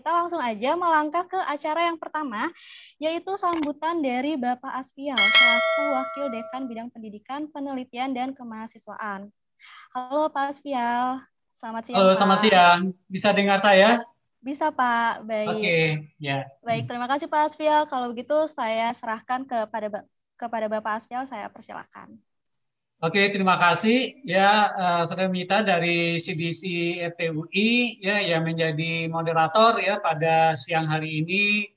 kita langsung aja melangkah ke acara yang pertama, yaitu sambutan dari Bapak Asfial, selaku Wakil Dekan Bidang Pendidikan, Penelitian, dan Kemahasiswaan. Halo Pak Asfial, selamat siang Halo, Pak. selamat siang. Bisa dengar saya? Bisa Pak, baik. Oke, ya. Baik, terima kasih Pak Asfial. Kalau begitu saya serahkan kepada Bapak Asfial, saya persilakan. Oke, terima kasih ya Saudara Mita dari CDC FTUI ya yang menjadi moderator ya pada siang hari ini.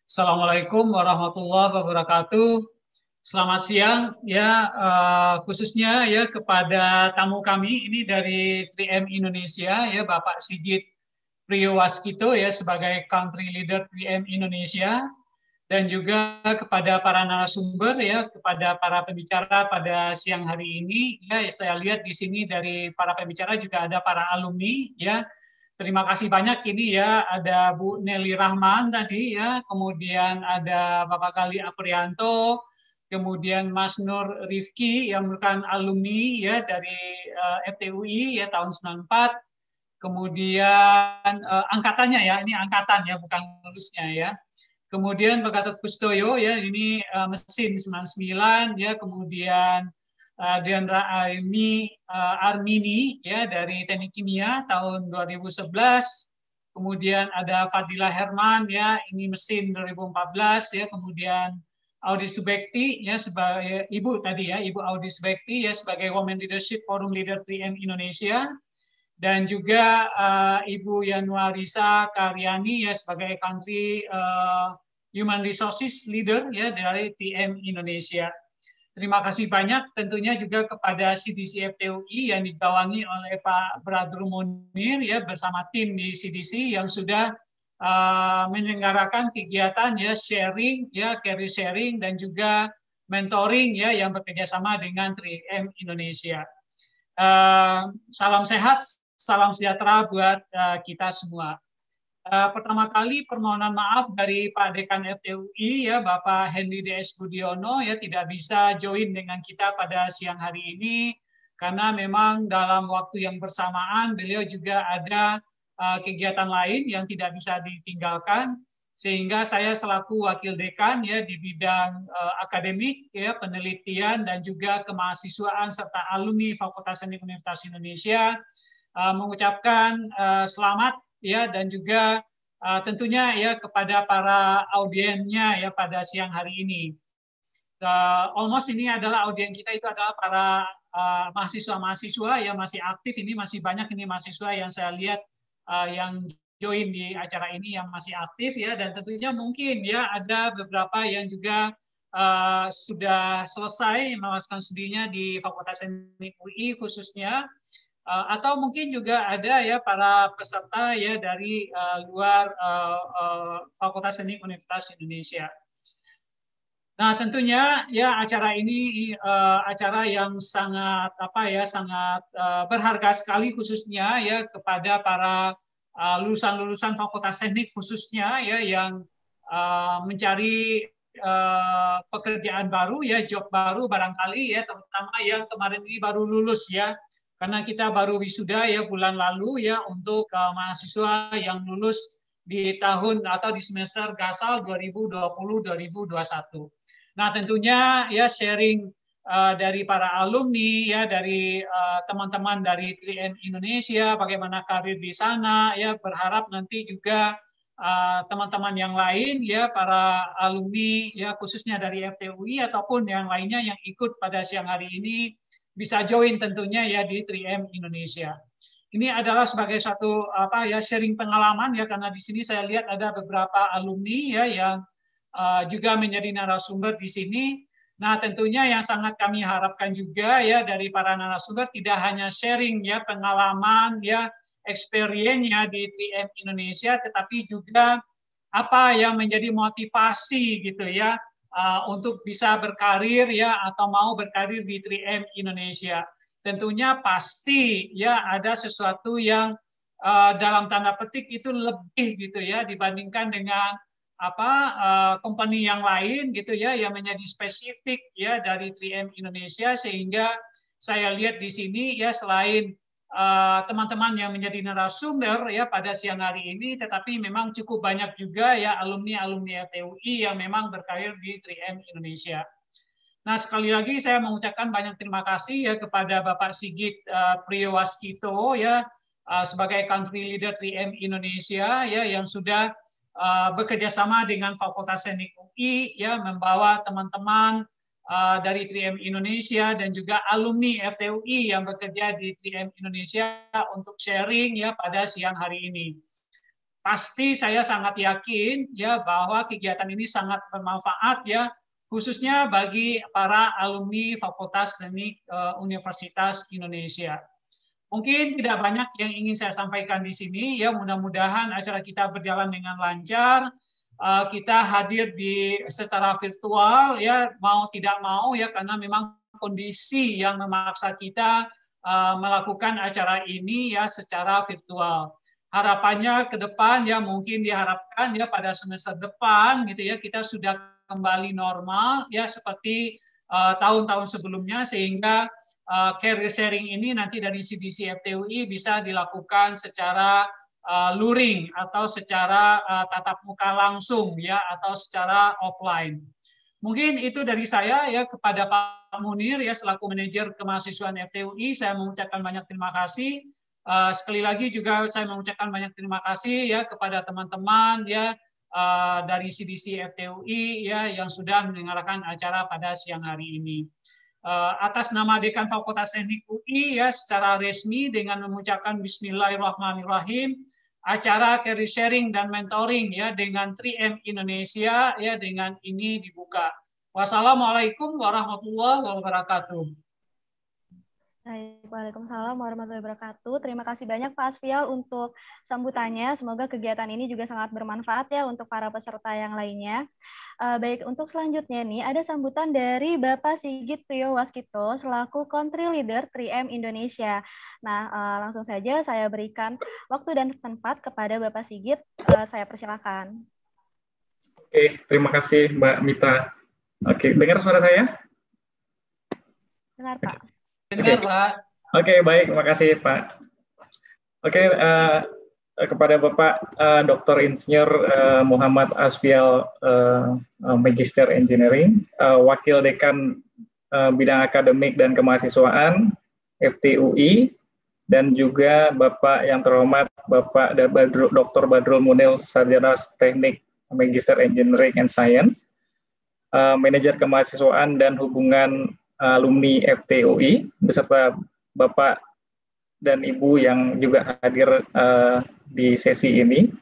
Assalamualaikum warahmatullahi wabarakatuh. Selamat siang ya khususnya ya kepada tamu kami ini dari 3M Indonesia ya Bapak Sigit Priyowaskito ya sebagai Country Leader 3M Indonesia. Dan juga kepada para narasumber ya, kepada para pembicara pada siang hari ini ya, saya lihat di sini dari para pembicara juga ada para alumni ya. Terima kasih banyak ini ya, ada Bu Nelly Rahman tadi ya, kemudian ada Bapak Gali Aprianto, kemudian Mas Nur Rifki yang merupakan alumni ya dari FTUI ya tahun 94, kemudian angkatannya ya, ini angkatan ya bukan lulusnya ya. Kemudian Pak Gatot Pustoyo ya ini mesin 99 ya, kemudian Diandra Armini ya dari Teknik Kimia tahun 2011. Kemudian ada Fadila Herman ya ini mesin 2014 ya, kemudian Audi Subekti ya sebagai Ibu tadi ya, Ibu Audi Subekti ya sebagai Women Leadership Forum Leader 3M Indonesia. Dan juga Ibu Yanuarisa Karyani ya sebagai Country Human Resources Leader ya dari TM Indonesia. Terima kasih banyak tentunya juga kepada CDC FTUI yang digawangi oleh Pak Bradru Munir ya bersama tim di CDC yang sudah menyelenggarakan kegiatan ya sharing ya career sharing dan juga mentoring ya yang bekerjasama dengan 3M Indonesia. Salam sehat, salam sejahtera buat kita semua. Pertama kali permohonan maaf dari Pak Dekan FTUI ya Bapak Hendy DS Budiono ya tidak bisa join dengan kita pada siang hari ini karena memang dalam waktu yang bersamaan beliau juga ada kegiatan lain yang tidak bisa ditinggalkan, sehingga saya selaku wakil dekan ya di bidang akademik ya penelitian dan juga kemahasiswaan serta alumni Fakultas Teknik Universitas Indonesia mengucapkan selamat ya dan juga tentunya ya kepada para audiennya ya pada siang hari ini. Almost ini adalah audien kita itu adalah para mahasiswa-mahasiswa yang masih aktif, ini masih banyak ini mahasiswa yang saya lihat yang join di acara ini yang masih aktif ya, dan tentunya mungkin ya ada beberapa yang juga sudah selesai melakukan studinya di Fakultas Teknik UI khususnya, atau mungkin juga ada ya para peserta ya dari luar Fakultas Teknik Universitas Indonesia. Nah, tentunya ya acara ini acara yang sangat sangat berharga sekali khususnya ya kepada para lulusan-lulusan Fakultas Teknik khususnya ya yang mencari pekerjaan baru ya, job baru barangkali ya, terutama yang kemarin ini baru lulus ya. Karena kita baru wisuda ya bulan lalu ya untuk mahasiswa yang lulus di tahun atau di semester gasal 2020-2021. Nah, tentunya ya sharing dari para alumni ya dari teman-teman dari 3M Indonesia bagaimana karir di sana ya, berharap nanti juga teman-teman yang lain ya para alumni ya khususnya dari FTUI ataupun yang lainnya yang ikut pada siang hari ini bisa join tentunya ya di 3M Indonesia. Ini adalah sebagai satu sharing pengalaman ya, karena di sini saya lihat ada beberapa alumni ya yang juga menjadi narasumber di sini. Nah, tentunya yang sangat kami harapkan juga ya dari para narasumber tidak hanya sharing ya pengalaman ya experience-nya di 3M Indonesia, tetapi juga apa yang menjadi motivasi gitu ya untuk bisa berkarir ya atau mau berkarir di 3M Indonesia. Tentunya pasti ya ada sesuatu yang dalam tanda petik itu lebih gitu ya dibandingkan dengan company yang lain gitu ya yang menjadi spesifik ya dari 3M Indonesia, sehingga saya lihat di sini ya selain teman-teman yang menjadi narasumber ya pada siang hari ini, tetapi memang cukup banyak juga ya alumni-alumni FTUI yang memang berkarir di 3M Indonesia. Nah, sekali lagi saya mengucapkan banyak terima kasih ya kepada Bapak Sigit Priyowaskito ya sebagai Country Leader 3M Indonesia ya yang sudah bekerja sama dengan Fakultas Teknik UI ya membawa teman-teman dari 3M Indonesia dan juga alumni FTUI yang bekerja di 3M Indonesia untuk sharing ya pada siang hari ini. Pasti saya sangat yakin ya bahwa kegiatan ini sangat bermanfaat ya khususnya bagi para alumni Fakultas Teknik Universitas Indonesia. Mungkin tidak banyak yang ingin saya sampaikan di sini ya, mudah-mudahan acara kita berjalan dengan lancar. Kita hadir secara virtual ya mau tidak mau ya karena memang kondisi yang memaksa kita melakukan acara ini ya secara virtual. Harapannya ke depan ya mungkin diharapkan ya pada semester depan gitu ya kita sudah kembali normal ya seperti tahun-tahun sebelumnya sehingga career sharing ini nanti dari CDC FTUI bisa dilakukan secara luring atau secara tatap muka langsung ya atau secara offline. Mungkin itu dari saya ya kepada Pak Munir ya selaku manajer kemahasiswaan FTUI saya mengucapkan banyak terima kasih. Sekali lagi juga saya mengucapkan banyak terima kasih ya kepada teman-teman ya dari CDC FTUI ya yang sudah menyelenggarakan acara pada siang hari ini. Atas nama Dekan Fakultas Teknik UI ya secara resmi dengan mengucapkan Bismillahirrahmanirrahim acara career sharing dan mentoring ya dengan 3M Indonesia ya dengan ini dibuka. Wassalamualaikum warahmatullahi wabarakatuh. Waalaikumsalam warahmatullahi wabarakatuh. Terima kasih banyak Pak Asfial untuk sambutannya. Semoga kegiatan ini juga sangat bermanfaat ya untuk para peserta yang lainnya. Baik, untuk selanjutnya nih ada sambutan dari Bapak Sigit Priyowaskito selaku Country Leader 3M Indonesia. Nah, langsung saja saya berikan waktu dan tempat kepada Bapak Sigit. Saya persilakan. Oke, terima kasih Mbak Mita. Oke, dengar suara saya? Dengar Pak. Dengar Pak. Oke, baik, terima kasih Pak. Oke, kepada Bapak Dr. Insinyur Muhammad Asfial Magister Engineering, Wakil Dekan Bidang Akademik dan Kemahasiswaan FTUI, dan juga Bapak yang terhormat Bapak Dr. Badrul Munil, Sarjana Teknik Magister Engineering and Science, Manajer Kemahasiswaan dan Hubungan Alumni FTUI, beserta Bapak dan Ibu yang juga hadir di sesi ini.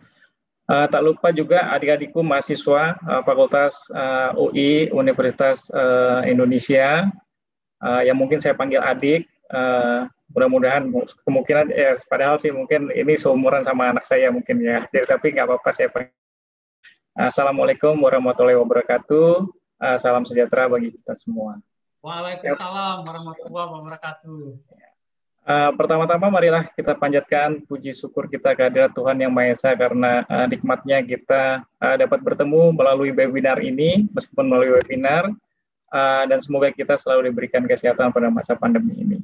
Tak lupa juga adik-adikku mahasiswa Fakultas UI Universitas Indonesia yang mungkin saya panggil adik. Mudah-mudahan kemungkinan padahal sih mungkin ini seumuran sama anak saya mungkin ya. Tapi nggak apa-apa saya panggil. Assalamualaikum warahmatullahi wabarakatuh. Salam sejahtera bagi kita semua. Waalaikumsalam warahmatullahi wabarakatuh. Pertama-tama marilah kita panjatkan puji syukur kita kehadirat Tuhan Yang Maha Esa karena nikmatnya kita dapat bertemu melalui webinar ini, meskipun melalui webinar, dan semoga kita selalu diberikan kesehatan pada masa pandemi ini.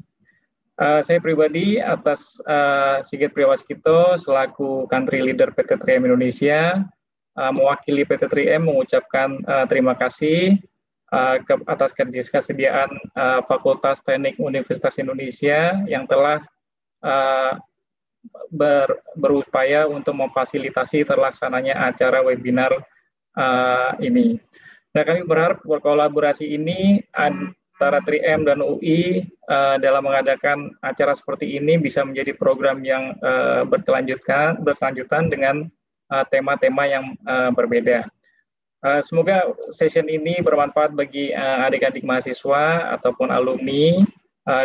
Saya pribadi atas Sigit Priyowaskito selaku Country Leader PT 3M Indonesia, mewakili PT 3M mengucapkan terima kasih atas kesediaan Fakultas Teknik Universitas Indonesia yang telah berupaya untuk memfasilitasi terlaksananya acara webinar ini. Nah, kami berharap berkolaborasi ini antara 3M dan UI dalam mengadakan acara seperti ini bisa menjadi program yang berkelanjutan dengan tema-tema yang berbeda. Semoga session ini bermanfaat bagi adik-adik mahasiswa ataupun alumni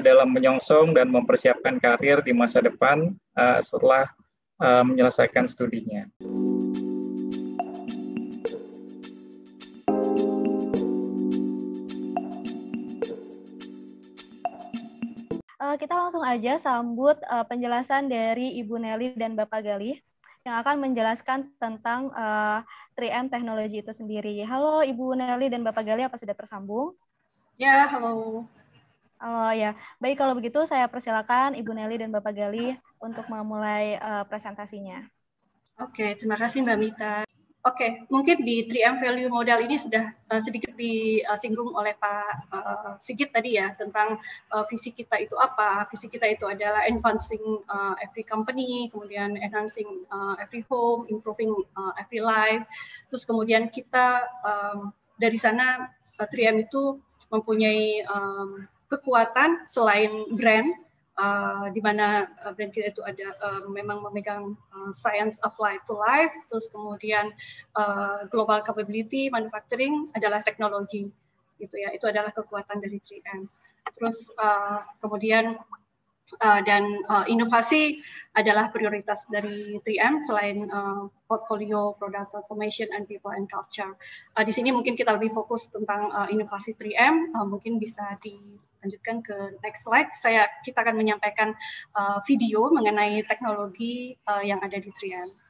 dalam menyongsong dan mempersiapkan karir di masa depan setelah menyelesaikan studinya. Kita langsung aja sambut penjelasan dari Ibu Nelly dan Bapak Galih yang akan menjelaskan tentang 3M teknologi itu sendiri. Halo Ibu Nelly dan Bapak Galih, apa sudah tersambung? Ya, halo. Oh ya, baik kalau begitu saya persilakan Ibu Nelly dan Bapak Gali untuk memulai presentasinya. Oke, terima kasih Mbak Mita. Oke, mungkin di 3M value model ini sudah sedikit disinggung oleh Pak Sigit tadi ya, tentang visi kita itu apa. Visi kita itu adalah advancing every company, kemudian enhancing every home, improving every life. Terus kemudian kita dari sana 3M itu mempunyai kekuatan selain brand, di mana brand kita itu ada memang memegang science of life to life, terus kemudian global capability, manufacturing adalah teknologi, gitu ya. Itu adalah kekuatan dari 3M. Terus kemudian dan inovasi adalah prioritas dari 3M selain portfolio, product transformation, and people and culture. Di sini mungkin kita lebih fokus tentang inovasi 3M, mungkin bisa dilanjutkan ke next slide. Kita akan menyampaikan video mengenai teknologi yang ada di 3M.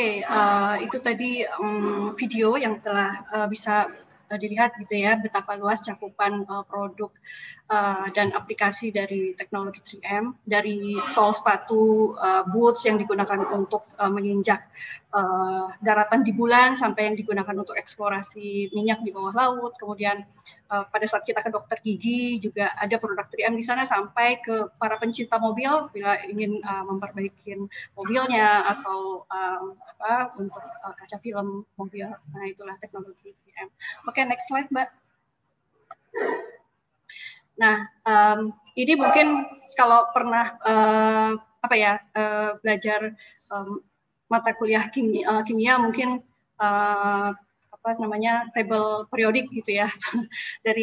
Oke, itu tadi video yang telah bisa dilihat gitu ya, betapa luas cakupan produk dan aplikasi dari teknologi 3M, dari sol sepatu, boots yang digunakan untuk menginjak daratan di bulan sampai yang digunakan untuk eksplorasi minyak di bawah laut. Kemudian pada saat kita ke dokter gigi juga ada produk 3M di sana, sampai ke para pencinta mobil bila ingin memperbaiki mobilnya atau untuk kaca film mobil. Nah, itulah teknologi 3M. Oke, next slide, Mbak. Nah, ini mungkin kalau pernah belajar mata kuliah kimia mungkin apa namanya table periodik gitu ya.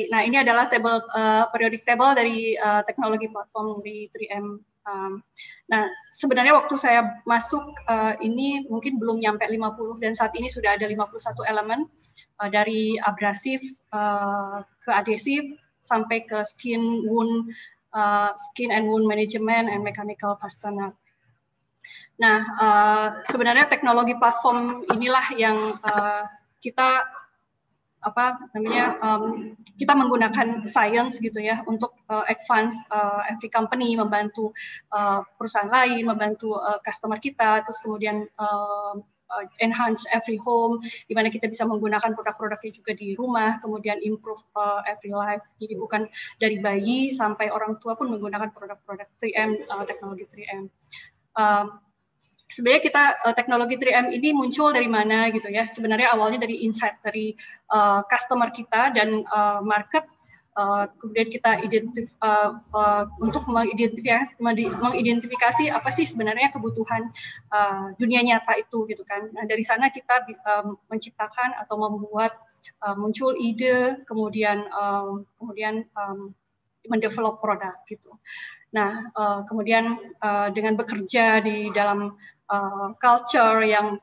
Nah ini adalah table periodic table dari teknologi platform di 3M. Nah sebenarnya waktu saya masuk ini mungkin belum nyampe 50 dan saat ini sudah ada 51 elemen dari abrasif ke adhesif sampai ke skin and wound management and mechanical fastener. Nah, sebenarnya teknologi platform inilah yang kita kita menggunakan science gitu ya untuk advance every company, membantu perusahaan lain, membantu customer kita, terus kemudian enhance every home, di mana kita bisa menggunakan produk-produknya juga di rumah, kemudian improve every life. Jadi bukan dari bayi sampai orang tua pun menggunakan produk-produk 3M, teknologi 3M. Sebenarnya kita teknologi 3M ini muncul dari mana gitu ya? Sebenarnya awalnya dari insight dari customer kita dan market, kemudian kita untuk mengidentifikasi apa sih sebenarnya kebutuhan dunia nyata itu gitu kan. Nah, dari sana kita menciptakan atau membuat muncul ide, kemudian mendevelop produk gitu. Nah, kemudian dengan bekerja di dalam culture yang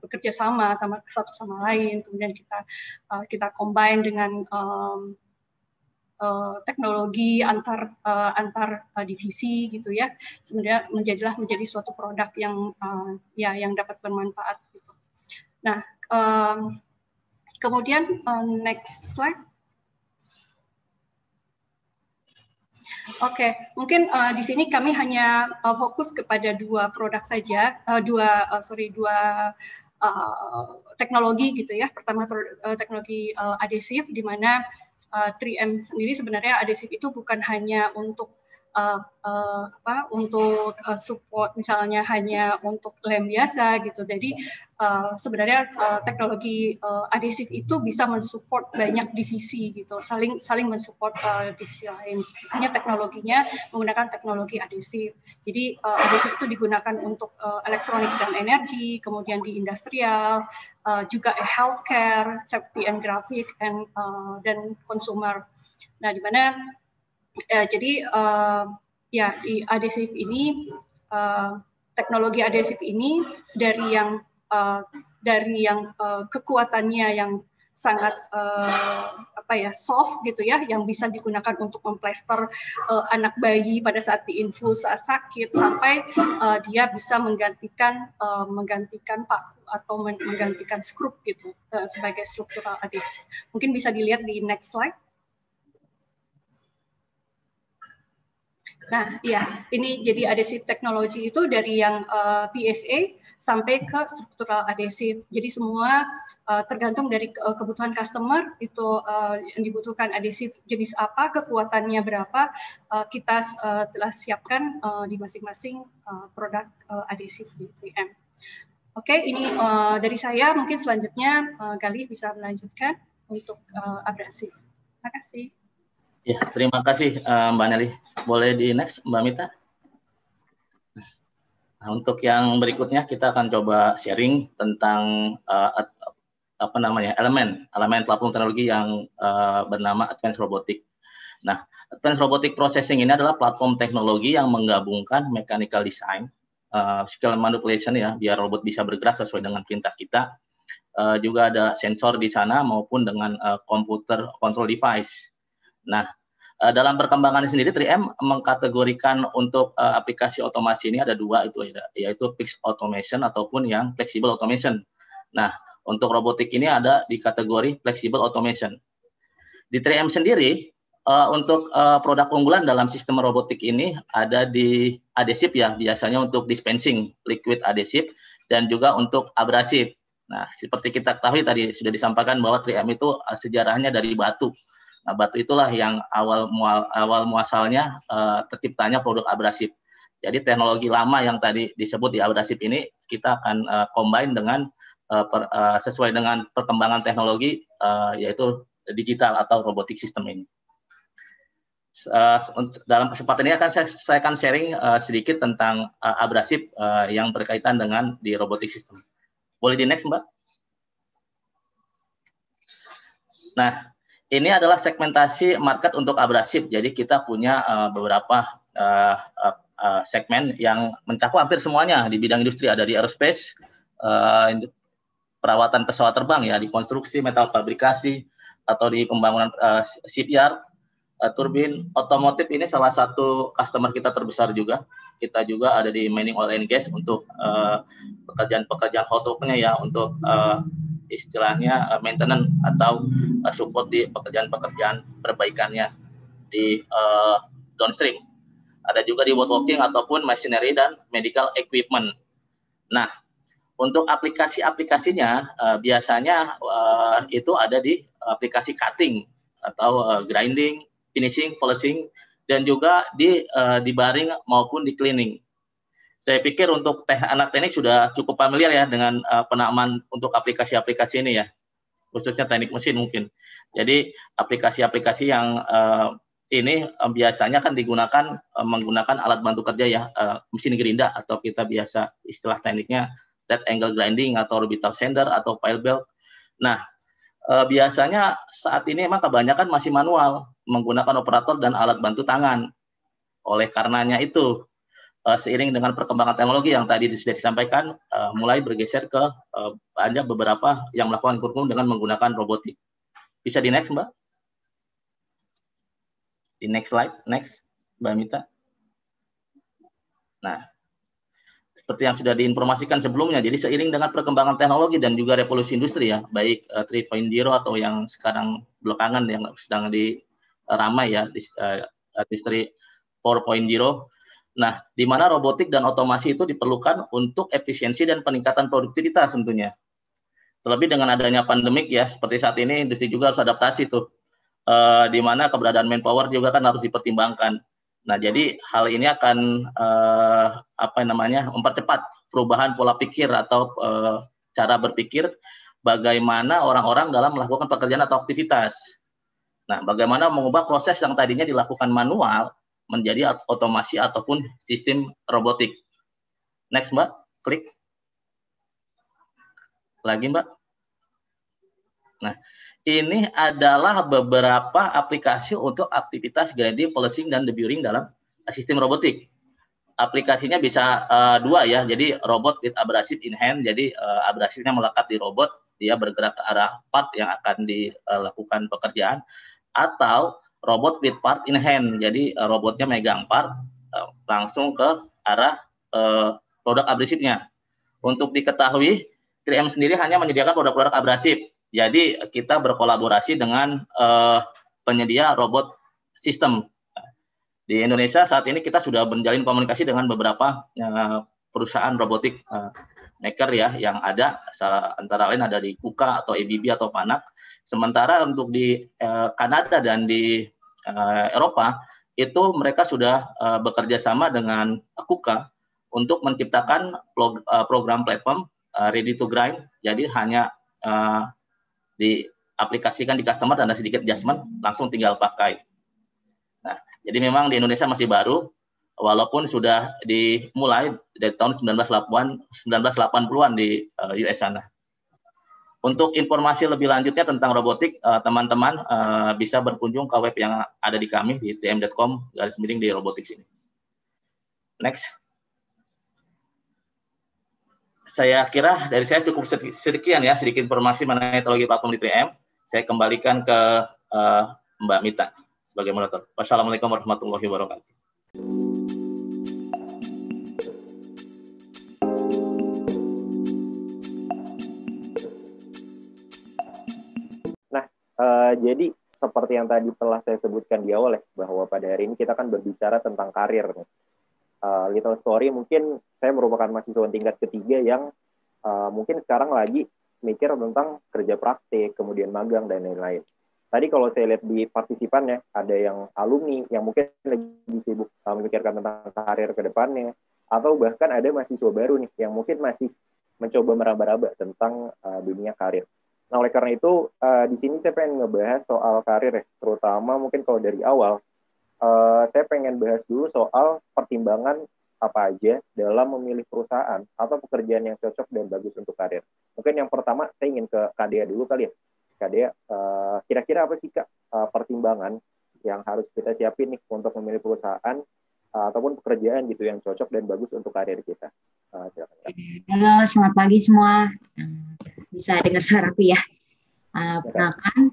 bekerja sama satu sama lain, kemudian kita combine dengan teknologi antar divisi gitu ya, sebenarnya menjadi suatu produk yang yang dapat bermanfaat gitu. Nah, kemudian next slide. Oke, mungkin di sini kami hanya fokus kepada dua produk saja, dua teknologi gitu ya. Pertama teknologi adhesif, di mana 3M sendiri sebenarnya adhesif itu bukan hanya untuk support misalnya hanya untuk lem biasa gitu. Jadi sebenarnya teknologi adhesif itu bisa mensupport banyak divisi gitu, saling mensupport divisi lain. Hanya teknologinya menggunakan teknologi adhesif. Jadi adhesif itu digunakan untuk elektronik dan energi, kemudian di industrial, juga healthcare, safety and graphic, dan consumer. Nah, di mana jadi di adhesif ini, teknologi adhesif ini dari yang kekuatannya yang sangat soft gitu ya, yang bisa digunakan untuk memplester anak bayi pada saat diinfus saat sakit, sampai dia bisa menggantikan paku atau menggantikan skrup gitu sebagai struktural adhesif. Mungkin bisa dilihat di next slide. Nah, ya, ini jadi adhesif teknologi itu dari yang PSA sampai ke struktural adhesif. Jadi semua tergantung dari kebutuhan customer itu yang dibutuhkan adhesif jenis apa, kekuatannya berapa, kita telah siapkan di masing-masing produk adhesif di 3M. Oke, ini dari saya. Mungkin selanjutnya Galih bisa melanjutkan untuk abrasif. Terima kasih. Ya, terima kasih Mbak Nelly. Boleh di next Mbak Mita? Nah, untuk yang berikutnya kita akan coba sharing tentang elemen platform teknologi yang bernama Advanced Robotic. Nah, Advanced Robotic Processing ini adalah platform teknologi yang menggabungkan mechanical design, skill manipulation ya, biar robot bisa bergerak sesuai dengan perintah kita. Juga ada sensor di sana maupun dengan komputer control device. Nah, dalam perkembangannya sendiri 3M mengkategorikan untuk aplikasi otomasi ini ada dua, yaitu fixed automation ataupun yang flexible automation. Nah, untuk robotik ini ada di kategori flexible automation. Di 3M sendiri untuk produk unggulan dalam sistem robotik ini ada di adhesif ya, biasanya untuk dispensing liquid adhesif dan juga untuk abrasif. Nah, seperti kita ketahui tadi sudah disampaikan bahwa 3M itu sejarahnya dari batu. Nah, batu itulah yang awal muasalnya terciptanya produk abrasif. Jadi teknologi lama yang tadi disebut di abrasif ini kita akan combine dengan sesuai dengan perkembangan teknologi yaitu digital atau robotic system ini. Dalam kesempatan ini saya akan sharing sedikit tentang abrasif yang berkaitan dengan di robotic system. Boleh di next, Mbak? Nah, ini adalah segmentasi market untuk abrasif. Jadi kita punya beberapa segmen yang mencakup hampir semuanya di bidang industri. Ada di aerospace, perawatan pesawat terbang ya, di konstruksi, metal fabrikasi, atau di pembangunan shipyard, turbin, otomotif. Ini salah satu customer kita terbesar juga. Kita juga ada di mining oil and gas untuk pekerjaan-pekerjaan hot work-nya ya, untuk istilahnya maintenance atau support di pekerjaan-pekerjaan perbaikannya di downstream. Ada juga di woodworking ataupun machinery dan medical equipment. Nah, untuk aplikasi-aplikasinya biasanya itu ada di aplikasi cutting atau grinding, finishing, polishing, dan juga di baring maupun di cleaning. Saya pikir untuk anak teknik sudah cukup familiar ya dengan penamaan untuk aplikasi-aplikasi ini ya, khususnya teknik mesin mungkin. Jadi aplikasi-aplikasi yang ini biasanya kan digunakan menggunakan alat bantu kerja ya, mesin gerinda atau kita biasa istilah tekniknya right angle grinding atau orbital sander atau pile belt. Nah, biasanya saat ini memang kebanyakan masih manual menggunakan operator dan alat bantu tangan. Oleh karenanya itu seiring dengan perkembangan teknologi yang tadi sudah disampaikan, mulai bergeser ke banyak beberapa yang melakukan kurikulum dengan menggunakan robotik. Bisa di next, Mbak? Di next slide, next, Mbak Mita. Nah, seperti yang sudah diinformasikan sebelumnya, jadi seiring dengan perkembangan teknologi dan juga revolusi industri ya, baik 3.0 atau yang sekarang belakangan yang sedang ramai ya, industri 4.0. Nah, di mana robotik dan otomasi itu diperlukan untuk efisiensi dan peningkatan produktivitas tentunya. Terlebih dengan adanya pandemik ya, seperti saat ini industri juga harus adaptasi tuh, di mana keberadaan manpower juga kan harus dipertimbangkan. Nah, jadi hal ini akan mempercepat perubahan pola pikir atau cara berpikir bagaimana orang-orang dalam melakukan pekerjaan atau aktivitas. Nah, bagaimana mengubah proses yang tadinya dilakukan manual menjadi otomasi ataupun sistem robotik. Next, Mbak. Klik. Lagi, Mbak. Nah, ini adalah beberapa aplikasi untuk aktivitas grinding, polishing, dan deburring dalam sistem robotik. Aplikasinya bisa dua ya, jadi robot with abrasive in hand, jadi abrasifnya melekat di robot, dia bergerak ke arah part yang akan dilakukan pekerjaan, atau robot with part in hand, jadi robotnya megang part langsung ke arah produk abrasifnya. Untuk diketahui, 3M sendiri hanya menyediakan produk-produk abrasif. Jadi kita berkolaborasi dengan penyedia robot sistem. Di Indonesia saat ini kita sudah menjalin komunikasi dengan beberapa perusahaan robotik maker ya yang ada, antara lain ada di KUKA atau ABB atau PANAK. Sementara untuk di Kanada dan di Eropa itu mereka sudah bekerja sama dengan KUKA untuk menciptakan program platform ready to grind. Jadi hanya diaplikasikan di customer dan ada sedikit adjustment, langsung tinggal pakai. Nah, jadi memang di Indonesia masih baru, walaupun sudah dimulai dari tahun 1980-an di US sana. Untuk informasi lebih lanjutnya tentang robotik, teman-teman bisa berkunjung ke web yang ada di kami di 3m.com/di robotics ini. Next. Saya kira dari saya cukup sekian ya, sedikit informasi mengenai teknologi platform di 3M. Saya kembalikan ke Mbak Mita sebagai moderator. Wassalamualaikum warahmatullahi wabarakatuh. Jadi seperti yang tadi telah saya sebutkan di awal ya, bahwa pada hari ini kita kan berbicara tentang karir nih. Little story, mungkin saya merupakan mahasiswa tingkat ketiga yang mungkin sekarang lagi mikir tentang kerja praktik, kemudian magang, dan lain-lain. Tadi kalau saya lihat di partisipannya, ada yang alumni yang mungkin lagi sibuk memikirkan tentang karir ke depannya, atau bahkan ada mahasiswa baru nih yang mungkin masih mencoba meraba-raba tentang dunia karir. Nah, oleh karena itu, di sini saya pengen ngebahas soal karir ya, terutama mungkin kalau dari awal, saya pengen bahas dulu soal pertimbangan apa aja dalam memilih perusahaan atau pekerjaan yang cocok dan bagus untuk karir. Mungkin yang pertama, saya ingin ke Kak Dea dulu kali ya. Kak Dea, kira-kira apa sih Kak pertimbangan yang harus kita siapin nih untuk memilih perusahaan ataupun pekerjaan gitu yang cocok dan bagus untuk karir kita? Silakan, Kak. Halo, selamat pagi semua. Bisa dengar suaraku ya? Perkenalkan,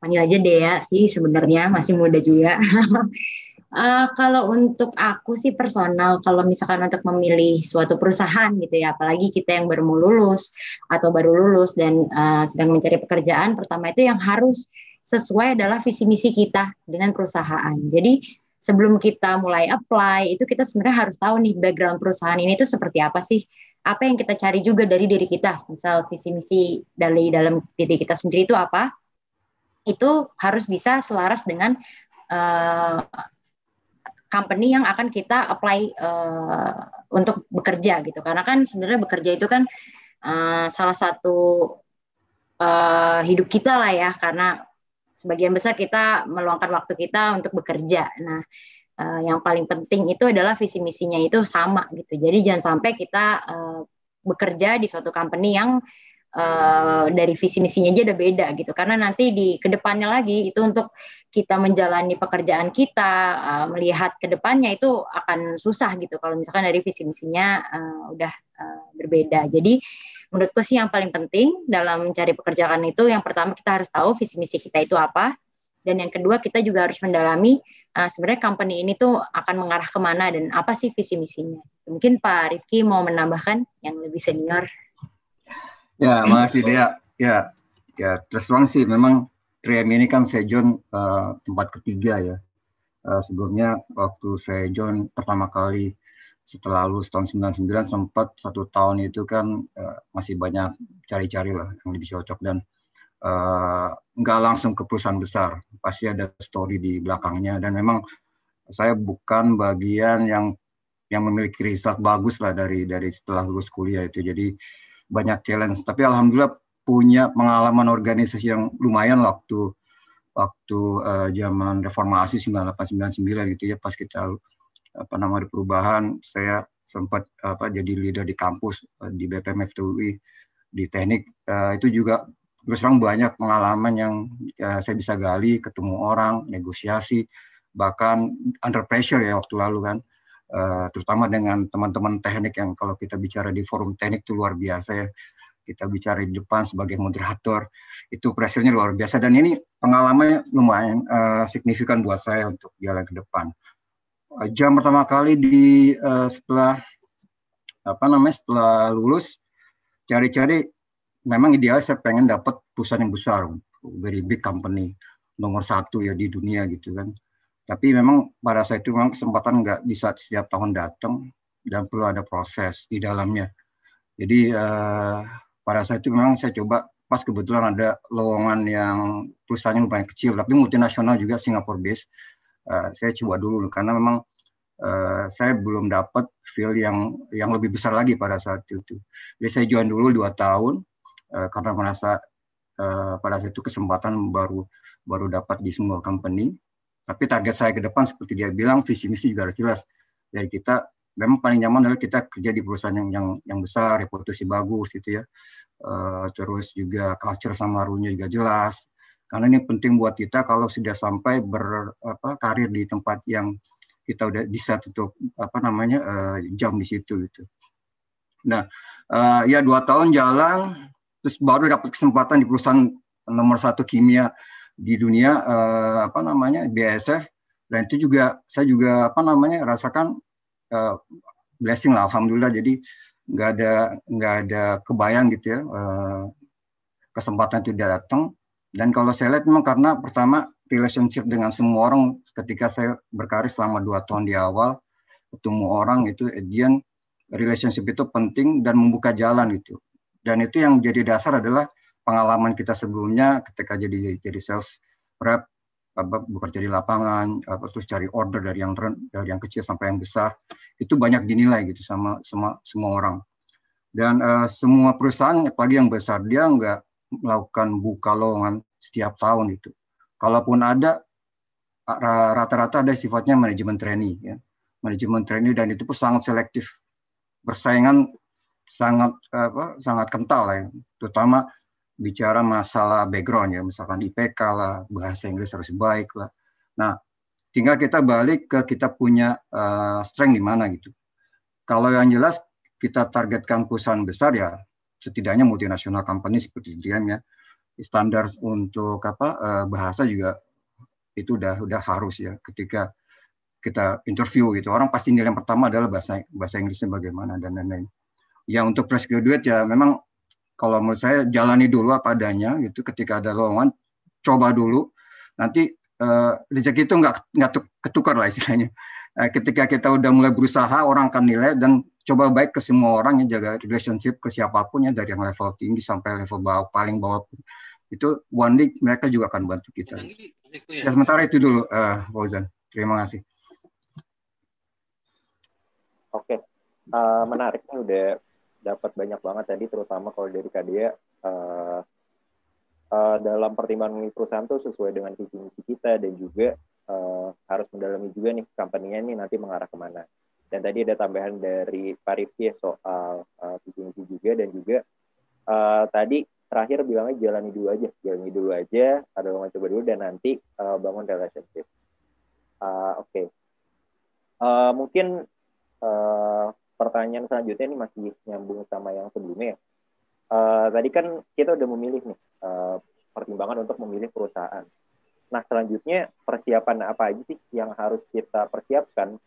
panggil aja Dea sih, sebenarnya masih muda juga. Kalau untuk aku sih personal, kalau misalkan untuk memilih suatu perusahaan gitu ya, apalagi kita yang baru mau lulus atau baru lulus dan sedang mencari pekerjaan, pertama itu yang harus sesuai adalah visi misi kita dengan perusahaan. Jadi sebelum kita mulai apply, itu kita sebenarnya harus tahu nih background perusahaan ini tuh seperti apa sih. Apa yang kita cari juga dari diri kita. Misal visi misi dari dalam diri kita sendiri itu apa. Itu harus bisa selaras dengan company yang akan kita apply untuk bekerja gitu. Karena kan sebenarnya bekerja itu kan salah satu hidup kita lah ya. Karena sebagian besar kita meluangkan waktu kita untuk bekerja. Nah, yang paling penting itu adalah visi misinya itu sama gitu. Jadi jangan sampai kita bekerja di suatu company yang dari visi misinya aja udah beda gitu. Karena nanti di kedepannya lagi itu untuk kita menjalani pekerjaan kita, melihat kedepannya itu akan susah gitu. Kalau misalkan dari visi misinya udah berbeda. Jadi menurutku sih yang paling penting dalam mencari pekerjaan itu yang pertama kita harus tahu visi misi kita itu apa, dan yang kedua kita juga harus mendalami sebenarnya company ini tuh akan mengarah kemana dan apa sih visi misinya. Mungkin Pak Rifki mau menambahkan yang lebih senior. Ya, makasih Dea. Ya terus terang sih memang 3M ini kan saya join tempat ketiga ya. Sebelumnya waktu saya join pertama kali setelah lulus tahun 99 sempat 1 tahun itu kan masih banyak cari-cari lah yang lebih cocok dan nggak langsung ke perusahaan besar, pasti ada story di belakangnya dan memang saya bukan bagian yang memiliki result bagus lah dari setelah lulus kuliah itu, jadi banyak challenge, tapi alhamdulillah punya pengalaman organisasi yang lumayan waktu zaman reformasi 98-99 gitu ya, pas kita di perubahan, saya sempat jadi leader di kampus di BPM FTUI di teknik, itu juga terus terang banyak pengalaman yang saya bisa gali, ketemu orang, negosiasi, bahkan under pressure ya waktu lalu kan, terutama dengan teman-teman teknik yang kalau kita bicara di forum teknik itu luar biasa ya, kita bicara di depan sebagai moderator, itu pressure-nya luar biasa dan ini pengalamannya lumayan signifikan buat saya untuk jalan ke depan. Jam pertama kali setelah lulus cari-cari, memang idealnya saya pengen dapat perusahaan yang besar, very big company, nomor 1 ya di dunia gitu kan. Tapi memang pada saat itu memang kesempatan nggak bisa setiap tahun datang dan perlu ada proses di dalamnya. Jadi pada saat itu memang saya coba, pas kebetulan ada lowongan yang perusahaannya lumayan kecil tapi multinasional juga, Singapore based. Saya coba dulu karena memang saya belum dapat feel yang lebih besar lagi pada saat itu. Jadi saya join dulu 2 tahun karena merasa pada saat itu kesempatan baru dapat di small company. Tapi target saya ke depan seperti dia bilang, visi misi juga harus jelas. Dari kita memang paling nyaman adalah kita kerja di perusahaan yang besar, reputasi bagus gitu ya. Terus juga culture sama rule-nya juga jelas. Karena ini penting buat kita kalau sudah sampai berkarir di tempat yang kita udah decide untuk jam di situ gitu. Nah, ya 2 tahun jalan, terus baru dapat kesempatan di perusahaan nomor 1 kimia di dunia, BASF, dan itu juga saya juga rasakan blessing lah, alhamdulillah. Jadi nggak ada kebayang gitu ya, kesempatan itu datang. Dan kalau saya lihat memang karena pertama relationship dengan semua orang, ketika saya berkarir selama 2 tahun di awal, ketemu orang itu, relationship itu penting dan membuka jalan itu. Dan itu yang jadi dasar adalah pengalaman kita sebelumnya ketika jadi sales rep, bekerja di lapangan, terus cari order dari yang kecil sampai yang besar, itu banyak dinilai gitu sama semua orang. Dan semua perusahaan, apalagi yang besar, dia nggak melakukan buka lowongan setiap tahun itu. Kalaupun ada, rata-rata ada sifatnya manajemen trainee, ya. Manajemen trainee, dan itu pun sangat selektif. Persaingan sangat kental ya. Terutama bicara masalah background ya, misalkan IPK lah, bahasa Inggris harus baik lah. Nah, tinggal kita balik ke kita punya strength di mana gitu. Kalau yang jelas kita targetkan perusahaan besar ya, setidaknya multinasional company seperti 3M ya. Standar untuk bahasa juga itu udah harus ya. Ketika kita interview gitu, orang pasti nilai yang pertama adalah bahasa Inggrisnya bagaimana dan lain-lain. Ya untuk fresh graduate ya memang kalau menurut saya jalani dulu apa adanya gitu. Ketika ada lowongan coba dulu, nanti rezeki itu nggak ketukar lah istilahnya. Ketika kita udah mulai berusaha, orang akan nilai, dan coba baik ke semua orang, yang jaga relationship ke siapapun ya, dari yang level tinggi sampai level bawah, paling bawah pun. Itu one day mereka juga akan bantu kita. Ya, sementara itu dulu, Fauzan. Terima kasih. Oke, menarik nih, udah dapat banyak banget tadi, terutama kalau dari Kak Dea, dalam pertimbangan perusahaan tuh sesuai dengan visi misi kita, dan juga harus mendalami juga nih company-nya nih nanti mengarah kemana. Dan tadi ada tambahan dari Pak Rifki soal visi misi juga, dan juga tadi terakhir bilangnya jalani dulu aja, ada lowongan coba dulu, dan nanti bangun relationship. Oke. Mungkin pertanyaan selanjutnya ini masih nyambung sama yang sebelumnya. Tadi kan kita udah memilih nih pertimbangan untuk memilih perusahaan. Nah, selanjutnya persiapan apa aja sih yang harus kita persiapkan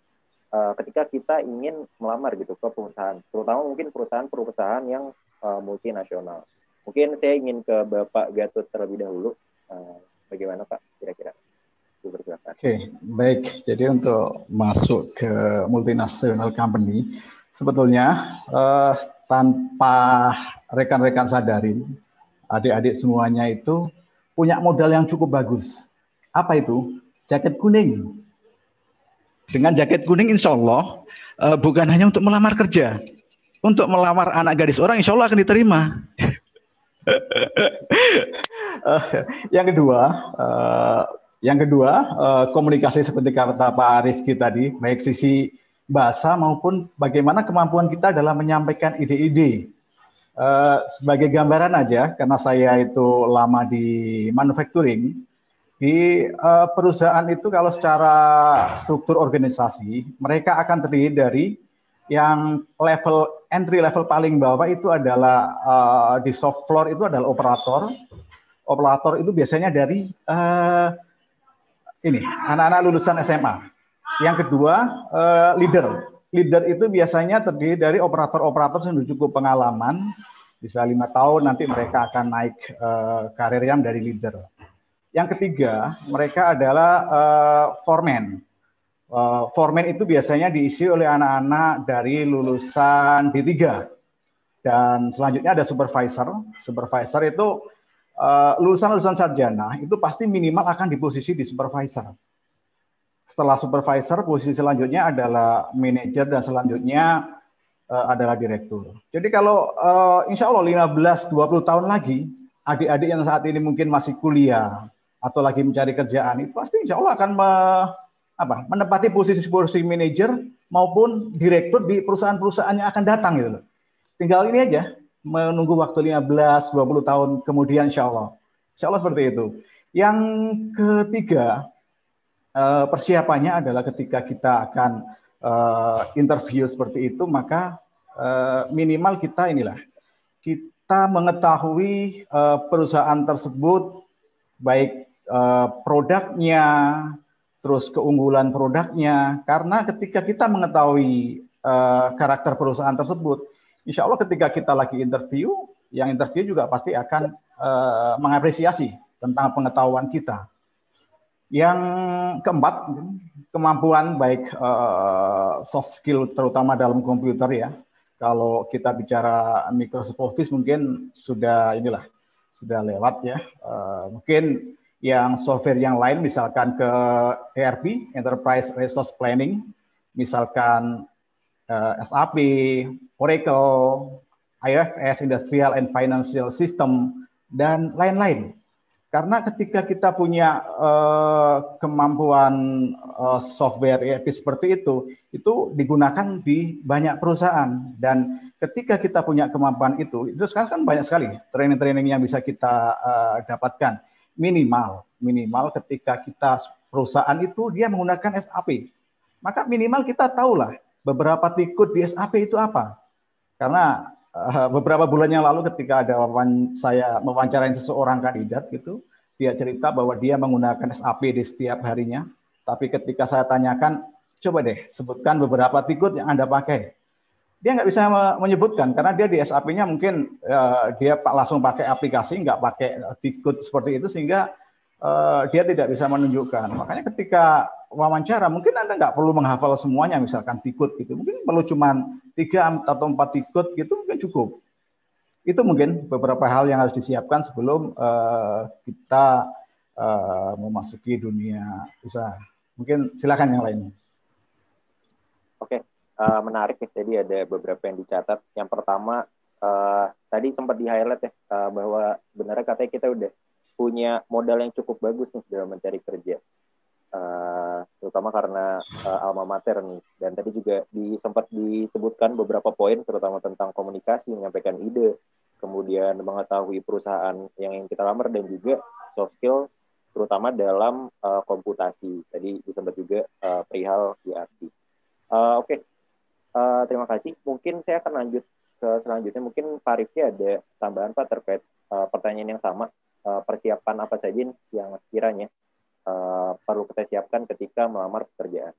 ketika kita ingin melamar gitu ke perusahaan, terutama mungkin perusahaan yang multinasional. Mungkin saya ingin ke Bapak Gatot terlebih dahulu. Bagaimana Pak kira-kira? Oke, baik. Jadi untuk masuk ke multinational company, sebetulnya tanpa rekan-rekan sadarin, adik-adik semuanya itu punya modal yang cukup bagus. Apa itu? Jaket kuning. Dengan jaket kuning insya Allah bukan hanya untuk melamar kerja. Untuk melamar anak gadis orang insya Allah akan diterima. Yang kedua, komunikasi seperti kata Pak Arifki tadi, baik sisi bahasa maupun bagaimana kemampuan kita dalam menyampaikan ide-ide. Sebagai gambaran aja, karena saya itu lama di manufacturing, di perusahaan itu kalau secara struktur organisasi, mereka akan terdiri dari yang entry level paling bawah itu adalah di shop floor itu adalah operator. Operator itu biasanya dari anak-anak lulusan SMA. Yang kedua, leader. Leader itu biasanya terdiri dari operator-operator yang cukup pengalaman, bisa 5 tahun nanti mereka akan naik karirnya dari leader. Yang ketiga, mereka adalah foreman. Foreman itu biasanya diisi oleh anak-anak dari lulusan D3. Dan selanjutnya ada supervisor. Supervisor itu lulusan-lulusan sarjana itu pasti minimal akan di posisi di supervisor. Setelah supervisor, posisi selanjutnya adalah manajer, dan selanjutnya adalah direktur. Jadi kalau insya Allah 15-20 tahun lagi, adik-adik yang saat ini mungkin masih kuliah atau lagi mencari kerjaan, itu pasti insya Allah akan menempati posisi-posisi manajer maupun direktur di perusahaan-perusahaan yang akan datang gitu loh. Tinggal ini aja, menunggu waktu 15-20 tahun kemudian insya Allah. Insya Allah seperti itu. Yang ketiga, persiapannya adalah ketika kita akan interview seperti itu, maka minimal kita mengetahui perusahaan tersebut, baik produknya, terus keunggulan produknya, karena ketika kita mengetahui karakter perusahaan tersebut, insya Allah ketika kita lagi interview, yang interview juga pasti akan mengapresiasi tentang pengetahuan kita. Yang keempat, kemampuan baik soft skill terutama dalam komputer ya. Kalau kita bicara Microsoft Office mungkin sudah lewat ya. Mungkin yang software yang lain misalkan ke ERP, Enterprise Resource Planning, misalkan SAP, Oracle, IFS, Industrial and Financial System, dan lain-lain. Karena ketika kita punya kemampuan software ERP seperti itu digunakan di banyak perusahaan. Dan ketika kita punya kemampuan itu sekarang kan banyak sekali training-training yang bisa kita dapatkan. Minimal ketika kita perusahaan itu dia menggunakan SAP, maka minimal kita tahulah beberapa tikut di SAP itu apa. Karena beberapa bulan yang lalu ketika ada saya mewawancarai seseorang kandidat gitu, dia cerita bahwa dia menggunakan SAP di setiap harinya. Tapi ketika saya tanyakan, coba deh sebutkan beberapa tikut yang Anda pakai. Dia nggak bisa menyebutkan karena dia di SAP-nya mungkin dia langsung pakai aplikasi, nggak pakai tikut seperti itu sehingga dia tidak bisa menunjukkan. Makanya ketika wawancara mungkin Anda nggak perlu menghafal semuanya, misalkan tikut gitu. Mungkin perlu cuma 3 atau 4 tikut gitu mungkin cukup. Itu mungkin beberapa hal yang harus disiapkan sebelum kita memasuki dunia usaha. Mungkin silakan yang lainnya. Oke, menarik ya. Jadi ada beberapa yang dicatat. Yang pertama, tadi sempat di-highlight ya, bahwa sebenarnya katanya kita udah punya modal yang cukup bagus nih dalam mencari kerja. Terutama karena alma mater nih. Dan tadi juga sempat disebutkan beberapa poin, terutama tentang komunikasi, menyampaikan ide, kemudian mengetahui perusahaan yang kita lamar, dan juga soft skill, terutama dalam komputasi. Tadi disebut juga perihal ERP. Oke. Terima kasih. Mungkin saya akan lanjut ke selanjutnya. Mungkin Pak Rifki ada tambahan Pak terkait pertanyaan yang sama. Persiapan apa saja yang sekiranya perlu kita siapkan ketika melamar pekerjaan?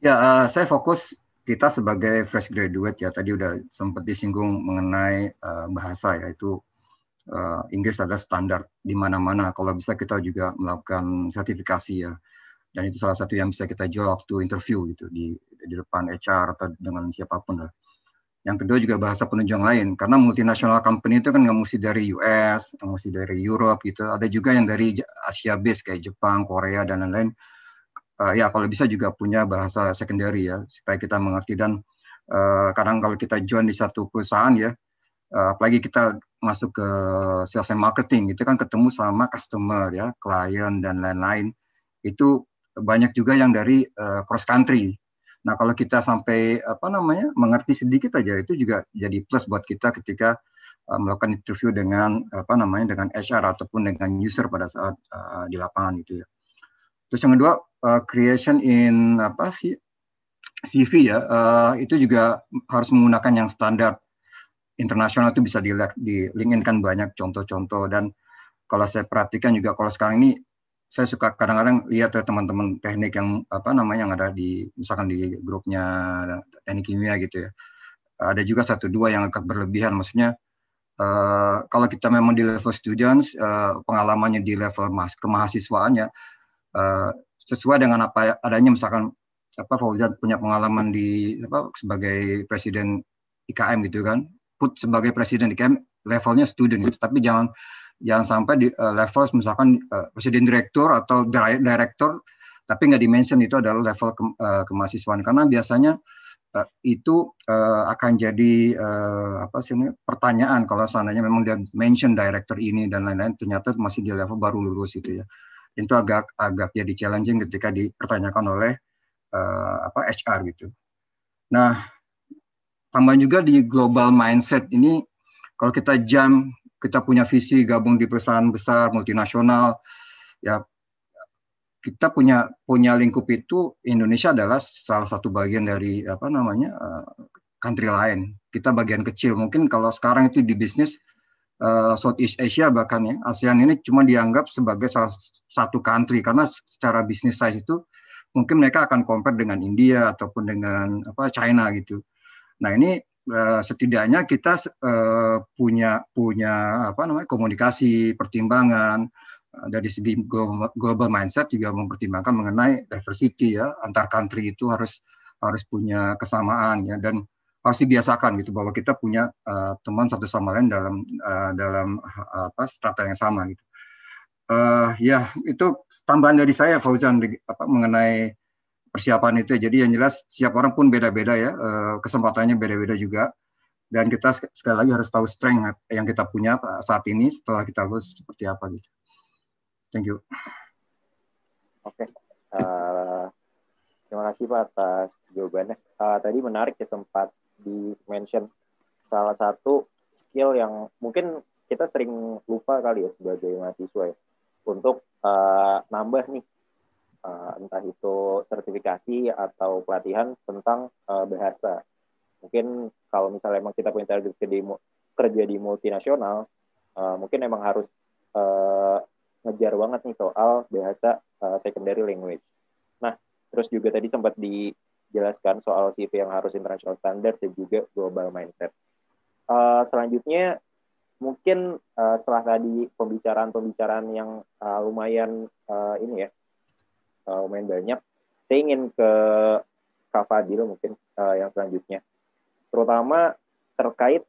Ya, saya fokus kita sebagai fresh graduate ya, tadi udah sempat disinggung mengenai bahasa, yaitu Inggris adalah standar di mana-mana. Kalau bisa kita juga melakukan sertifikasi ya, dan itu salah satu yang bisa kita jual waktu interview gitu di depan HR atau dengan siapapun lah. Yang kedua juga bahasa penunjang lain, karena multinasional company itu kan nggak mesti dari US, nggak mesti dari Europe gitu. Ada juga yang dari Asia base kayak Jepang, Korea dan lain-lain. Ya kalau bisa juga punya bahasa secondary ya, supaya kita mengerti. Dan kadang kalau kita join di satu perusahaan ya, apalagi kita masuk ke sales and marketing, itu kan ketemu sama customer ya, klien dan lain-lain. Itu banyak juga yang dari cross country. Nah, kalau kita sampai mengerti sedikit aja, itu juga jadi plus buat kita ketika melakukan interview dengan dengan HR ataupun dengan user pada saat di lapangan gitu ya. Terus yang kedua, creation in CV ya, itu juga harus menggunakan yang standar internasional. Itu bisa di LinkedIn kan banyak contoh-contoh. Dan kalau saya perhatikan juga kalau sekarang ini saya suka kadang-kadang lihat ya teman-teman teknik yang yang ada misalkan di grupnya teknik kimia gitu ya. Ada juga 1-2 yang agak berlebihan, maksudnya kalau kita memang di level students, pengalamannya di level kemahasiswaannya sesuai dengan apa adanya, misalkan Fauzan punya pengalaman di sebagai presiden IKM gitu kan, put sebagai presiden IKM levelnya student gitu, tapi jangan sampai di level misalkan presiden direktur atau director tapi nggak dimention itu adalah level kemahasiswaan, karena biasanya itu akan jadi pertanyaan kalau seandainya memang dia mention director ini dan lain-lain ternyata masih di level baru lulus gitu ya. Itu agak jadi challenging ketika dipertanyakan oleh HR gitu. Nah, tambah juga di global mindset ini, kalau kita kita punya visi gabung di perusahaan besar multinasional ya, kita punya lingkup itu. Indonesia adalah salah satu bagian dari country lain. Kita bagian kecil. Mungkin kalau sekarang itu di bisnis Southeast Asia bahkan ya, ASEAN ini cuma dianggap sebagai salah satu country, karena secara bisnis size itu mungkin mereka akan compare dengan India ataupun dengan China gitu. Nah, ini setidaknya kita punya komunikasi, pertimbangan dari segi global mindset, juga mempertimbangkan mengenai diversity ya, antar country itu harus punya kesamaan ya, dan harus dibiasakan gitu bahwa kita punya teman satu sama lain dalam strata yang sama gitu. Ya itu tambahan dari saya, Fauzan, mengenai persiapan itu. Jadi yang jelas setiap orang pun beda-beda ya, kesempatannya beda-beda juga. Dan kita sekali lagi harus tahu strength yang kita punya saat ini setelah kita lulus seperti apa gitu. Thank you. Oke. Terima kasih Pak atas jawabannya. Tadi menarik ya, sempat di-mention salah satu skill yang mungkin kita sering lupa kali ya sebagai mahasiswa ya, untuk nambah nih, entah itu sertifikasi atau pelatihan tentang bahasa. Mungkin kalau misalnya emang kita punya target kerja di multinasional, mungkin emang harus ngejar banget nih soal bahasa secondary language. Nah, terus juga tadi sempat dijelaskan soal CV yang harus international standard dan juga global mindset. Selanjutnya, mungkin setelah tadi pembicaraan yang lumayan ini ya, lumayan banyak, saya ingin ke Kak Fadil mungkin yang selanjutnya, terutama terkait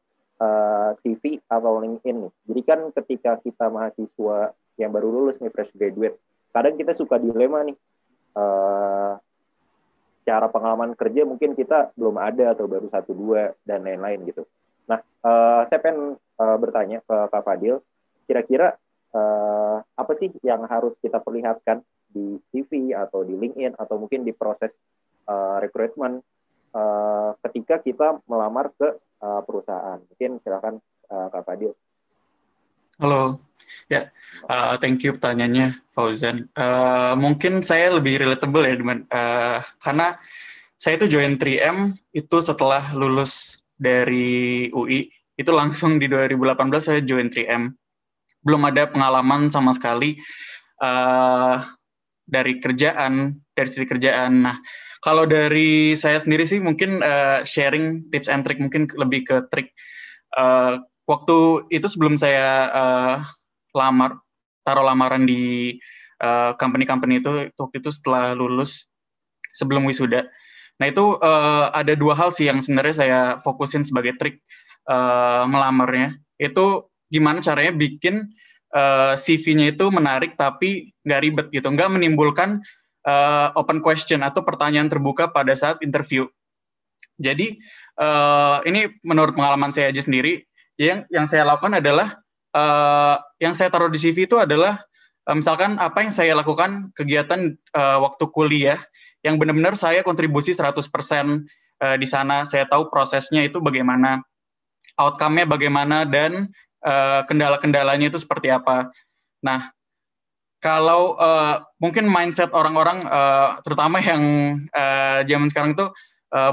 CV atau LinkedIn nih. Jadi kan ketika kita mahasiswa yang baru lulus nih, fresh graduate, kadang kita suka dilema nih, secara pengalaman kerja mungkin kita belum ada atau baru 1-2 dan lain-lain gitu. Nah, saya pengen bertanya ke Kak Fadil, kira-kira apa sih yang harus kita perlihatkan di CV atau di LinkedIn atau mungkin di proses rekrutmen ketika kita melamar ke perusahaan? Mungkin silakan Kak Fadil. Halo, ya, thank you pertanyaannya, Fauzan. Mungkin saya lebih relatable ya, karena saya itu join 3M itu setelah lulus dari UI, itu langsung di 2018 saya join 3M. Belum ada pengalaman sama sekali dari sisi kerjaan. Nah, kalau dari saya sendiri sih mungkin sharing tips and trick, mungkin lebih ke trik. Waktu itu sebelum saya taruh lamaran di company-company itu, waktu itu setelah lulus, sebelum wisuda. Nah itu ada 2 hal sih yang sebenarnya saya fokusin sebagai trik melamarnya. Itu gimana caranya bikin CV-nya itu menarik tapi nggak ribet gitu, nggak menimbulkan open question atau pertanyaan terbuka pada saat interview. Jadi ini menurut pengalaman saya aja sendiri, yang saya lakukan adalah yang saya taruh di CV itu adalah misalkan apa yang saya lakukan kegiatan waktu kuliah yang benar-benar saya kontribusi 100% di sana. Saya tahu prosesnya itu bagaimana, outcome-nya bagaimana, dan kendala-kendalanya itu seperti apa. Nah, kalau mungkin mindset orang-orang, terutama yang zaman sekarang itu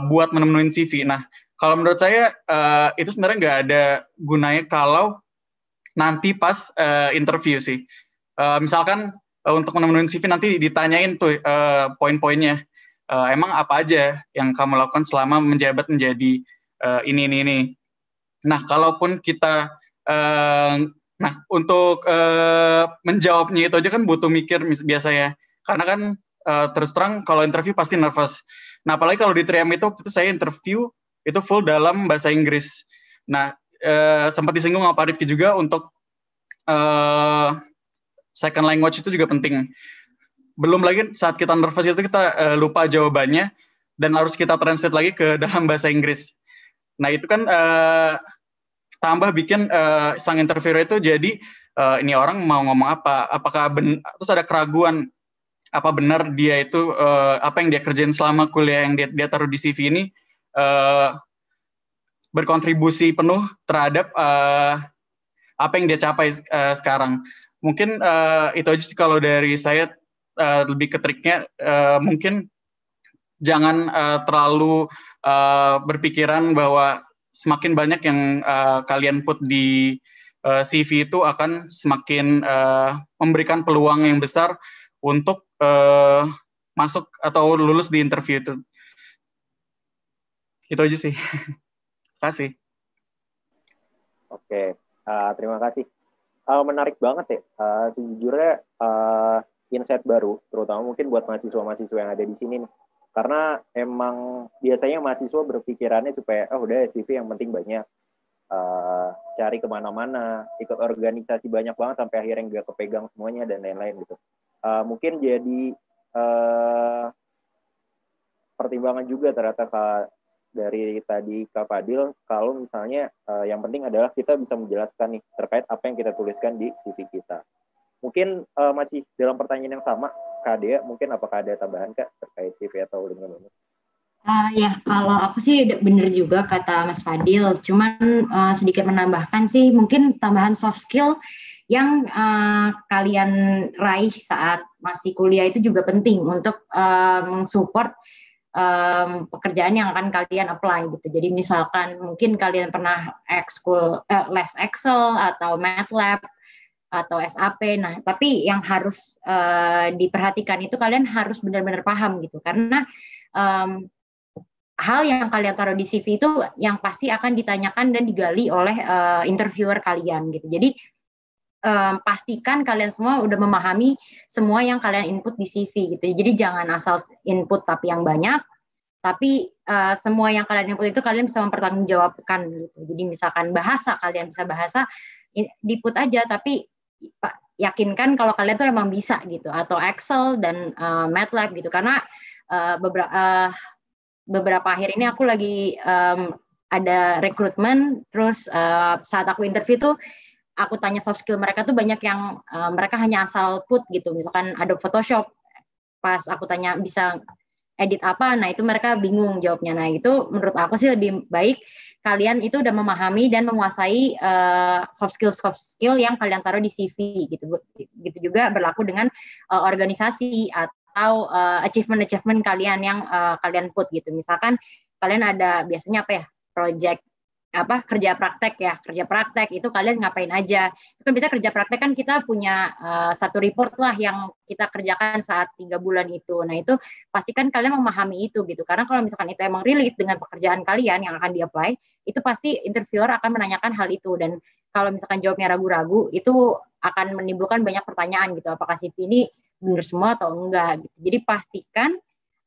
buat menemuin CV. Nah, kalau menurut saya itu sebenarnya nggak ada gunanya kalau nanti pas interview sih. Misalkan untuk menemuin CV nanti ditanyain tuh poin-poinnya. Emang apa aja yang kamu lakukan selama menjabat menjadi ini. Nah, kalaupun kita untuk menjawabnya itu aja kan butuh mikir biasanya. Karena kan terus terang kalau interview pasti nervous. Nah, apalagi kalau di 3M itu saya interview itu full dalam bahasa Inggris. Nah, sempat disinggung sama Pak Rifki juga untuk second language itu juga penting. Belum lagi saat kita nervous itu kita lupa jawabannya dan harus kita translate lagi ke dalam bahasa Inggris. Nah, itu kan tambah bikin sang interviewer itu jadi ini orang mau ngomong apa, apakah terus ada keraguan apa benar dia itu apa yang dia kerjain selama kuliah yang dia taruh di CV ini berkontribusi penuh terhadap apa yang dia capai sekarang. Mungkin itu aja sih kalau dari saya, lebih ke triknya mungkin jangan terlalu berpikiran bahwa semakin banyak yang kalian put di CV itu akan semakin memberikan peluang yang besar untuk masuk atau lulus di interview itu. Itu aja sih. Terima kasih. Oke, terima kasih. Menarik banget ya. Sejujurnya insight baru, terutama mungkin buat mahasiswa-mahasiswa yang ada di sini nih. Karena emang biasanya mahasiswa berpikirannya supaya, udah CV yang penting banyak. Cari kemana-mana, ikut organisasi banyak banget sampai akhirnya nggak kepegang semuanya dan lain-lain gitu. Mungkin jadi pertimbangan juga ternyata dari tadi Kak Fadil, kalau misalnya yang penting adalah kita bisa menjelaskan nih terkait apa yang kita tuliskan di CV kita. Mungkin masih dalam pertanyaan yang sama, Kak Dea, mungkin apakah ada tambahan Kak terkait CV atau LinkedIn? Ya, kalau aku sih bener juga kata Mas Fadil, cuman sedikit menambahkan sih, mungkin tambahan soft skill yang kalian raih saat masih kuliah itu juga penting untuk mensupport pekerjaan yang akan kalian apply gitu. Jadi misalkan mungkin kalian pernah ekskul les Excel atau MATLAB atau SAP. Nah, tapi yang harus diperhatikan itu kalian harus benar-benar paham gitu, karena hal yang kalian taruh di CV itu yang pasti akan ditanyakan dan digali oleh interviewer kalian gitu. Jadi pastikan kalian semua udah memahami semua yang kalian input di CV gitu. Jadi jangan asal input tapi yang banyak, tapi semua yang kalian input itu kalian bisa mempertanggungjawabkan gitu. Jadi misalkan bahasa, kalian bisa bahasa, di-put aja, tapi yakinkan kalau kalian tuh emang bisa gitu, atau Excel dan MATLAB gitu, karena beberapa akhir ini aku lagi ada rekrutmen, terus saat aku interview tuh aku tanya soft skill mereka tuh banyak yang mereka hanya asal put gitu, misalkan Adobe Photoshop, pas aku tanya bisa edit apa, nah itu mereka bingung jawabnya. Nah itu menurut aku sih lebih baik kalian itu udah memahami dan menguasai soft skill yang kalian taruh di CV gitu. Gitu juga berlaku dengan organisasi atau achievement kalian yang kalian put gitu. Misalkan kalian ada biasanya apa ya, project kerja praktek itu kalian ngapain aja. Itu kan bisa kerja praktek kan kita punya satu report lah yang kita kerjakan saat 3 bulan itu. Nah itu pastikan kalian memahami itu gitu, karena kalau misalkan itu emang relate dengan pekerjaan kalian yang akan di-apply, itu pasti interviewer akan menanyakan hal itu. Dan kalau misalkan jawabnya ragu-ragu, itu akan menimbulkan banyak pertanyaan gitu, apakah CV ini benar semua atau enggak gitu. Jadi pastikan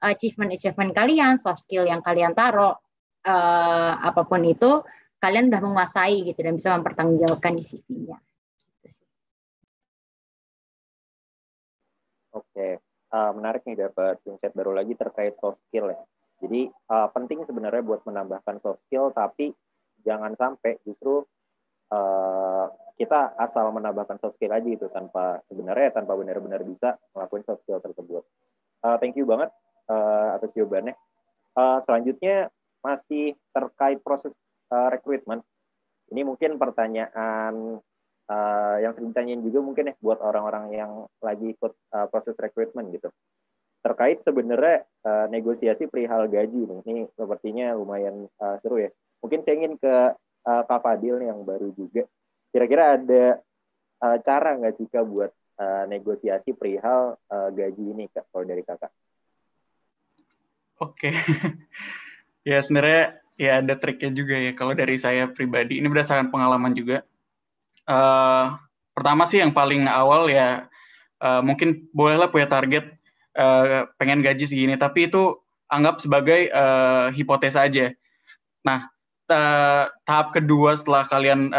achievement kalian, soft skill yang kalian taruh, apapun itu kalian udah menguasai gitu dan bisa mempertanggungjawabkan di CV-nya. Oke, menarik nih dapat insight baru lagi terkait soft skill ya. Jadi penting sebenarnya buat menambahkan soft skill, tapi jangan sampai justru kita asal menambahkan soft skill aja itu tanpa benar-benar bisa melakukan soft skill tersebut. Thank you banget atas jawabannya. Selanjutnya masih terkait proses rekrutmen. Ini mungkin pertanyaan yang sering ditanyain juga mungkin ya buat orang-orang yang lagi ikut proses rekrutmen gitu. Terkait sebenarnya negosiasi perihal gaji nih. Ini sepertinya lumayan seru ya. Mungkin saya ingin ke Kak Fadil nih yang baru juga. Kira-kira ada cara nggak sih Kak buat negosiasi perihal gaji ini Kak, kalau dari Kakak? Oke. Ya sebenarnya ya ada triknya juga ya kalau dari saya pribadi. Ini berdasarkan pengalaman juga. Pertama sih yang paling awal ya mungkin bolehlah punya target pengen gaji segini, tapi itu anggap sebagai hipotesa aja. Nah tahap kedua setelah kalian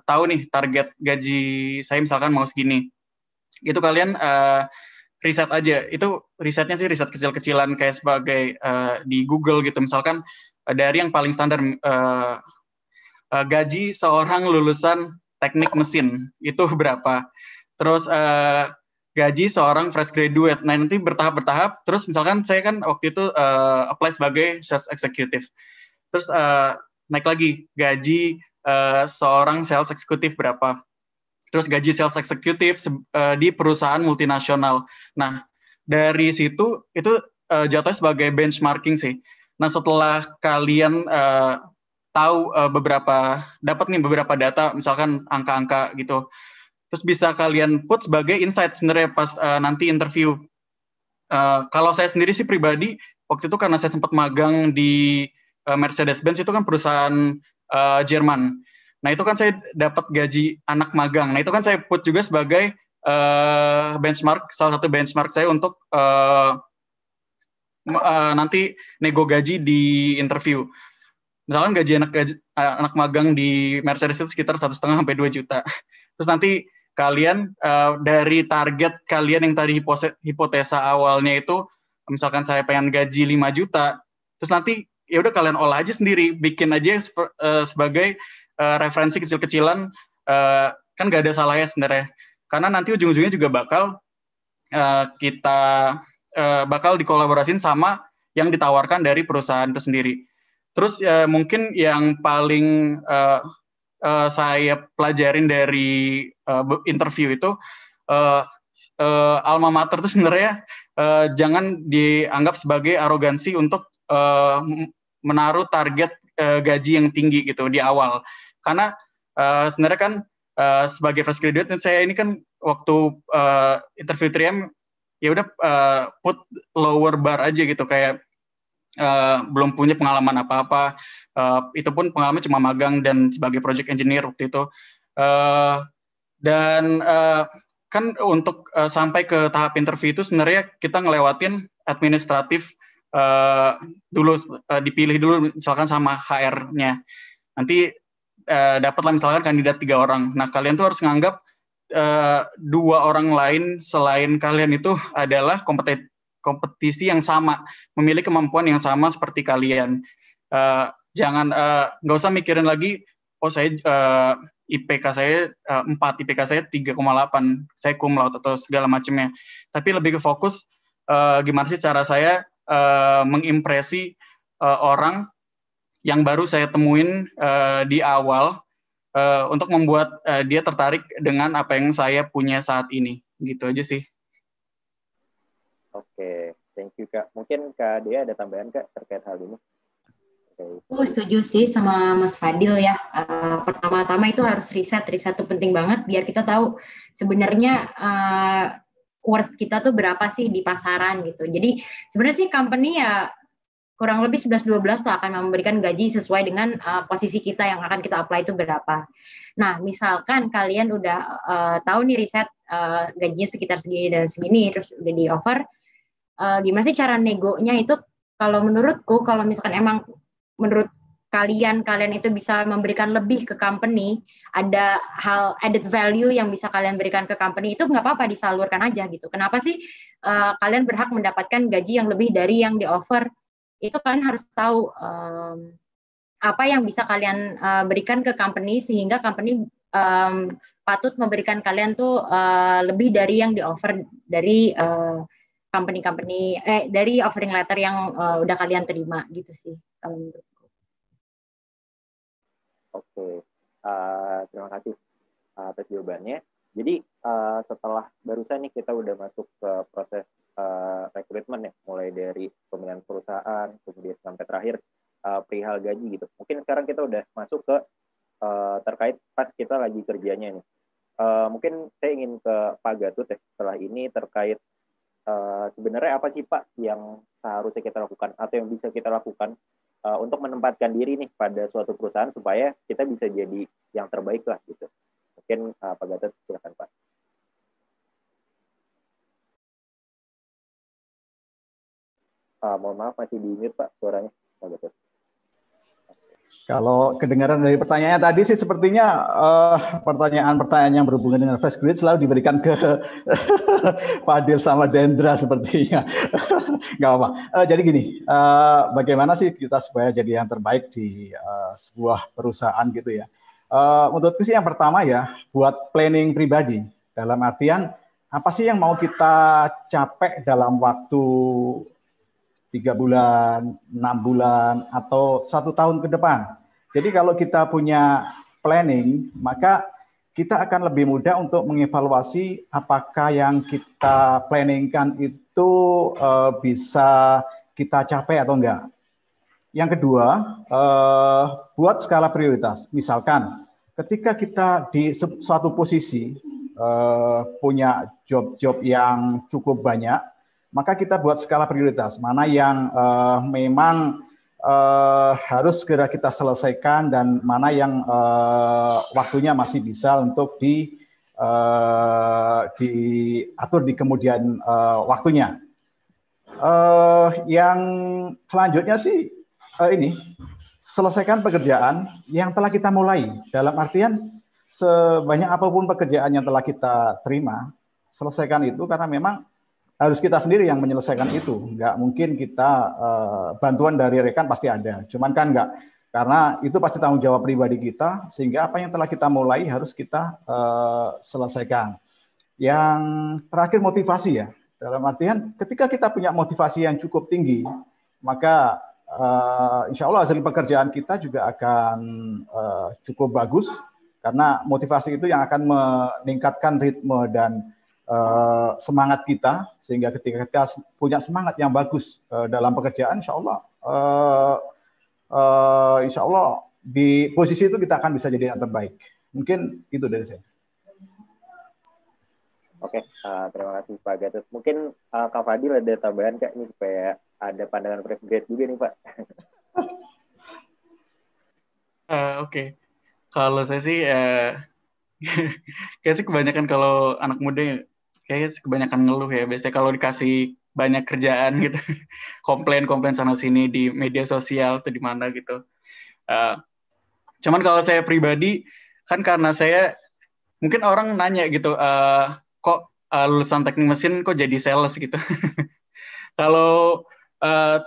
tahu nih target gaji saya misalkan mau segini, itu kalian riset aja. Itu risetnya sih riset kecil-kecilan kayak sebagai di Google gitu, misalkan dari yang paling standar gaji seorang lulusan teknik mesin itu berapa, terus gaji seorang fresh graduate. Nah nanti bertahap, terus misalkan saya kan waktu itu apply sebagai sales executive, terus naik lagi gaji seorang sales executive berapa, terus gaji sales executive di perusahaan multinasional. Nah dari situ itu jatuhnya sebagai benchmarking sih. Nah setelah kalian tahu dapat nih beberapa data, misalkan angka-angka gitu, terus bisa kalian put sebagai insight sebenarnya pas nanti interview. Kalau saya sendiri sih pribadi waktu itu karena saya sempat magang di Mercedes-Benz, itu kan perusahaan Jerman. Nah itu kan saya dapat gaji anak magang. Nah itu kan saya put juga sebagai benchmark, salah satu benchmark saya untuk nanti nego gaji di interview. Misalkan gaji anak magang di Mercedes itu sekitar 1,5 sampai 2 juta. Terus nanti kalian dari target kalian yang tadi hipotesa awalnya itu, misalkan saya pengen gaji 5 juta, terus nanti ya udah kalian olah aja sendiri, bikin aja sebagai referensi kecil-kecilan, kan gak ada salahnya sebenarnya. Karena nanti ujung-ujungnya juga kita bakal dikolaborasiin sama yang ditawarkan dari perusahaan itu sendiri. Terus mungkin yang paling saya pelajarin dari interview itu, alma mater itu sebenarnya jangan dianggap sebagai arogansi untuk menaruh target gaji yang tinggi gitu di awal. Karena sebenarnya kan sebagai fresh graduate, saya ini kan waktu interview 3M ya udah put lower bar aja gitu, kayak belum punya pengalaman apa-apa, itu pun pengalaman cuma magang dan sebagai project engineer waktu itu, dan kan untuk sampai ke tahap interview itu sebenarnya kita ngelewatin administratif dulu, dipilih dulu misalkan sama HR-nya, nanti dapatlah misalkan kandidat 3 orang, nah kalian tuh harus nganggap 2 orang lain selain kalian itu adalah kompetisi yang sama, memiliki kemampuan yang sama seperti kalian. Jangan, nggak usah mikirin lagi, oh saya IPK saya 4, IPK saya 3,8, saya cum laude atau segala macamnya. Tapi lebih ke fokus gimana sih cara saya mengimpresi orang yang baru saya temuin di awal, untuk membuat dia tertarik dengan apa yang saya punya saat ini. Gitu aja sih. Oke, thank you Kak. Mungkin Kak Dea ada tambahan Kak terkait hal ini? Setuju sih sama Mas Fadil ya. Pertama-tama itu harus riset itu penting banget biar kita tahu sebenarnya worth kita tuh berapa sih di pasaran gitu. Jadi sebenarnya sih company ya kurang lebih 11-12 lah akan memberikan gaji sesuai dengan posisi kita yang akan kita apply itu berapa. Nah, misalkan kalian udah tahu nih riset gajinya sekitar segini dan segini, terus udah di offer, gimana sih cara negonya itu? Kalau menurutku, kalau misalkan emang menurut kalian itu bisa memberikan lebih ke company, ada hal added value yang bisa kalian berikan ke company, itu nggak apa-apa disalurkan aja gitu. Kenapa sih kalian berhak mendapatkan gaji yang lebih dari yang di offer? Itu kalian harus tahu apa yang bisa kalian berikan ke company sehingga company patut memberikan kalian tuh lebih dari yang di offer dari company dari offering letter yang udah kalian terima gitu sih kalau menurutku. Oke, terima kasih atas jawabannya. Jadi setelah barusan nih kita udah masuk ke proses rekrutmen ya, mulai dari pemilihan perusahaan, kemudian sampai terakhir perihal gaji gitu. Mungkin sekarang kita udah masuk ke terkait pas kita lagi kerjanya nih. Mungkin saya ingin ke Pak Gatut ya, setelah ini terkait sebenarnya apa sih Pak yang seharusnya kita lakukan atau yang bisa kita lakukan untuk menempatkan diri nih pada suatu perusahaan supaya kita bisa jadi yang terbaik lah gitu. Mungkin Pak Gatut silakan Pak. Mohon maaf masih di mute Pak suaranya. Kalau kedengaran dari pertanyaannya tadi sih sepertinya pertanyaan-pertanyaan yang berhubungan dengan fresh graduate selalu diberikan ke Fadil sama Dendra sepertinya. Nggak apa-apa. Jadi gini, bagaimana sih kita supaya jadi yang terbaik di sebuah perusahaan gitu ya. Menurutku sih yang pertama ya, buat planning pribadi. Dalam artian, apa sih yang mau kita capai dalam waktu 3 bulan, 6 bulan, atau 1 tahun ke depan. Jadi kalau kita punya planning, maka kita akan lebih mudah untuk mengevaluasi apakah yang kita planningkan itu bisa kita capai atau enggak. Yang kedua, buat skala prioritas. Misalkan ketika kita di suatu posisi punya job-job yang cukup banyak, maka kita buat skala prioritas, mana yang memang harus segera kita selesaikan dan mana yang waktunya masih bisa untuk diatur di kemudian waktunya. Yang selanjutnya sih ini, selesaikan pekerjaan yang telah kita mulai. Dalam artian sebanyak apapun pekerjaan yang telah kita terima, selesaikan itu karena memang harus kita sendiri yang menyelesaikan itu. Nggak mungkin kita bantuan dari rekan pasti ada. Cuman kan nggak, karena itu pasti tanggung jawab pribadi kita, sehingga apa yang telah kita mulai harus kita selesaikan. Yang terakhir motivasi ya. Dalam artian ketika kita punya motivasi yang cukup tinggi, maka insya Allah hasil pekerjaan kita juga akan cukup bagus, karena motivasi itu yang akan meningkatkan ritme dan semangat kita, sehingga ketika kita punya semangat yang bagus dalam pekerjaan, insya Allah di posisi itu kita akan bisa jadi yang terbaik. Mungkin itu dari saya. Oke, terima kasih Pak Gatot. Mungkin Kak Fadil ada tambahan Kak, ini supaya ada pandangan fresh grade juga nih Pak. Oke. Kalau saya sih, kayaknya sih kebanyakan kalau anak muda, kayaknya kebanyakan ngeluh ya. Biasanya kalau dikasih banyak kerjaan gitu, komplain sana sini di media sosial atau di mana gitu. Cuman kalau saya pribadi, kan karena saya, mungkin orang nanya gitu, kok lulusan teknik mesin kok jadi sales gitu. Kalau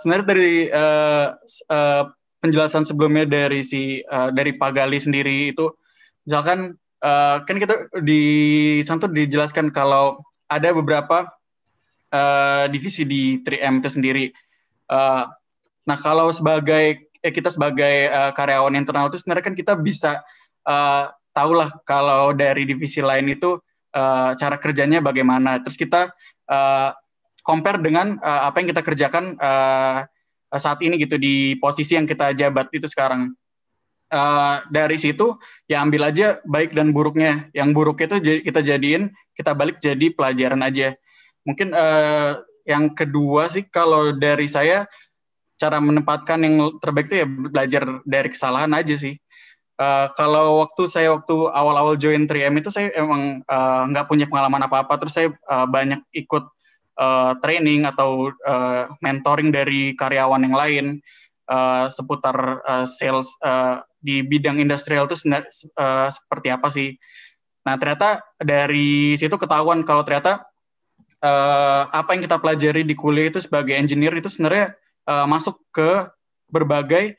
sebenarnya dari penjelasan sebelumnya dari Pak Gali sendiri itu, misalkan kan kita di sana tuh dijelaskan kalau ada beberapa divisi di 3M itu sendiri. Nah kalau kita sebagai karyawan internal itu sebenarnya kan kita bisa tahulah kalau dari divisi lain itu cara kerjanya bagaimana. Terus kita compare dengan apa yang kita kerjakan saat ini gitu di posisi yang kita jabat itu sekarang. Dari situ ya ambil aja baik dan buruknya. Yang buruk itu kita jadiin, kita balik jadi pelajaran aja. Mungkin yang kedua sih kalau dari saya, cara menempatkan yang terbaik itu ya belajar dari kesalahan aja sih. Kalau waktu awal-awal join 3M itu saya emang nggak punya pengalaman apa-apa, terus saya banyak ikut training atau mentoring dari karyawan yang lain seputar sales di bidang industrial itu seperti apa sih. Nah ternyata dari situ ketahuan kalau ternyata apa yang kita pelajari di kuliah itu sebagai engineer itu sebenarnya masuk ke berbagai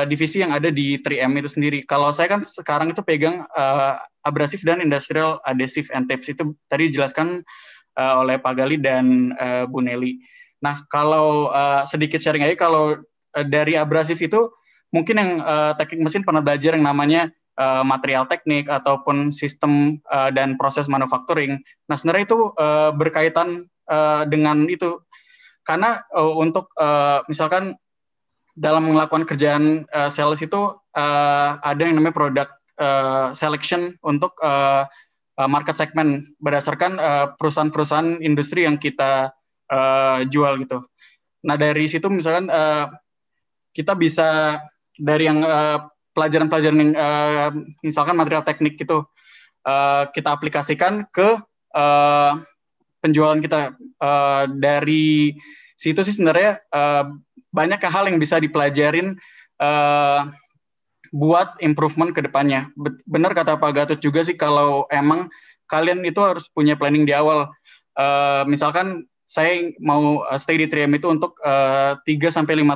divisi yang ada di 3M itu sendiri. Kalau saya kan sekarang itu pegang abrasif dan industrial adhesive and tapes, itu tadi dijelaskan oleh Pak Gali dan Bu Nelly. Nah kalau sedikit sharing aja, kalau dari abrasif itu mungkin yang teknik mesin pernah belajar yang namanya material teknik ataupun sistem dan proses manufacturing. Nah sebenarnya itu berkaitan dengan itu, karena untuk misalkan dalam melakukan kerjaan sales itu ada yang namanya product selection untuk market segment berdasarkan perusahaan-perusahaan industri yang kita jual gitu. Nah dari situ misalkan kita bisa dari yang pelajaran-pelajaran yang misalkan material teknik itu kita aplikasikan ke penjualan kita. Dari situ sih sebenarnya banyak hal yang bisa dipelajarin buat improvement ke depannya. Benar kata Pak Gatot juga sih, kalau emang kalian itu harus punya planning di awal. Misalkan saya mau stay di 3M itu untuk 3-5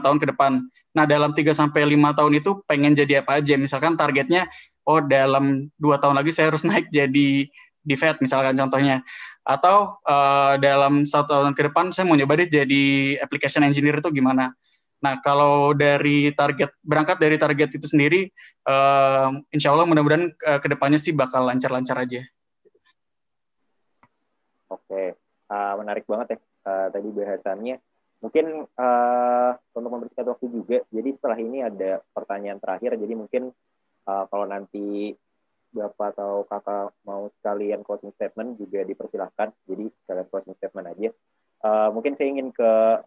tahun ke depan. Nah, dalam 3-5 tahun itu pengen jadi apa aja. Misalkan targetnya, dalam 2 tahun lagi saya harus naik jadi DVET misalkan contohnya. Atau dalam 1 tahun ke depan saya mau nyoba deh jadi application engineer itu gimana. Nah, kalau berangkat dari target itu sendiri, insya Allah mudah-mudahan ke depannya sih bakal lancar-lancar aja. Oke, menarik banget ya tadi bahasannya. Mungkin untuk mempersingkat waktu juga, jadi setelah ini ada pertanyaan terakhir, jadi mungkin kalau nanti Bapak atau Kakak mau sekalian closing statement juga dipersilahkan, jadi sekalian closing statement aja. Mungkin saya ingin ke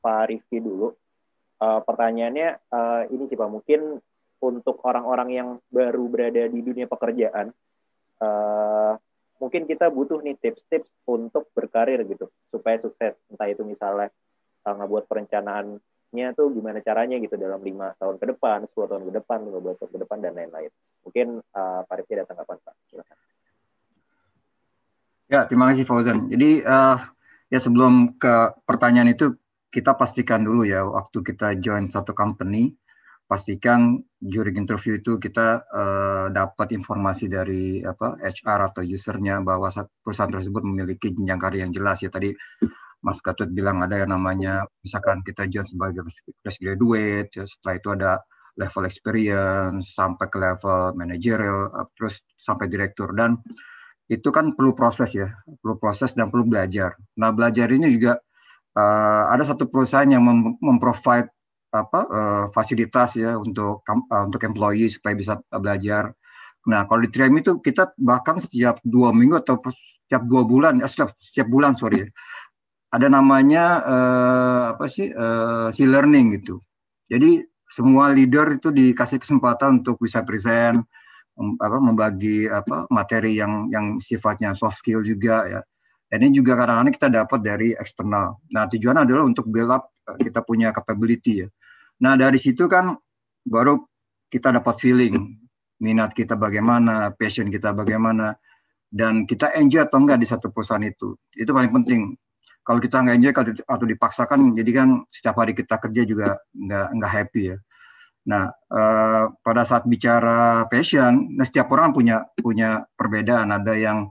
Pak Rifki dulu. Pertanyaannya ini sih Pak, mungkin untuk orang-orang yang baru berada di dunia pekerjaan, mungkin kita butuh nih tips-tips untuk berkarir gitu, supaya sukses. Entah itu misalnya ngebuat perencanaannya tuh gimana caranya gitu dalam 5 tahun ke depan, 10 tahun ke depan, 15 tahun ke depan, dan lain-lain. Mungkin Pak Rifki ada tanggapan Pak, silakan. Ya, terima kasih Fauzan. Jadi ya Ya, sebelum ke pertanyaan itu, kita pastikan dulu ya, waktu kita join satu company, pastikan during interview itu kita dapat informasi dari HR atau usernya bahwa perusahaan tersebut memiliki jenjang karir yang jelas ya. Tadi Mas Gatut bilang ada yang namanya, misalkan kita join sebagai fresh graduate, ya, setelah itu ada level experience, sampai ke level managerial, terus sampai direktur, dan itu kan perlu proses ya, perlu proses dan perlu belajar. Nah, belajar ini juga ada satu perusahaan yang memprovide fasilitas ya untuk employee supaya bisa belajar. Nah, kalau di 3M itu kita bahkan setiap 2 minggu atau setiap 2 bulan, setiap bulan ada namanya learning gitu. Jadi semua leader itu dikasih kesempatan untuk bisa present, membagi materi yang sifatnya soft skill juga ya. Dan ini juga kadang-kadang kita dapat dari eksternal. Nah, tujuan adalah untuk build up kita punya capability ya. Nah, dari situ kan baru kita dapat feeling minat kita bagaimana, passion kita bagaimana, dan kita enjoy atau enggak di satu perusahaan itu. Itu paling penting. Kalau kita nggak enjoy atau dipaksakan, jadi kan setiap hari kita kerja juga nggak happy ya. Nah, pada saat bicara passion, setiap orang punya perbedaan. Ada yang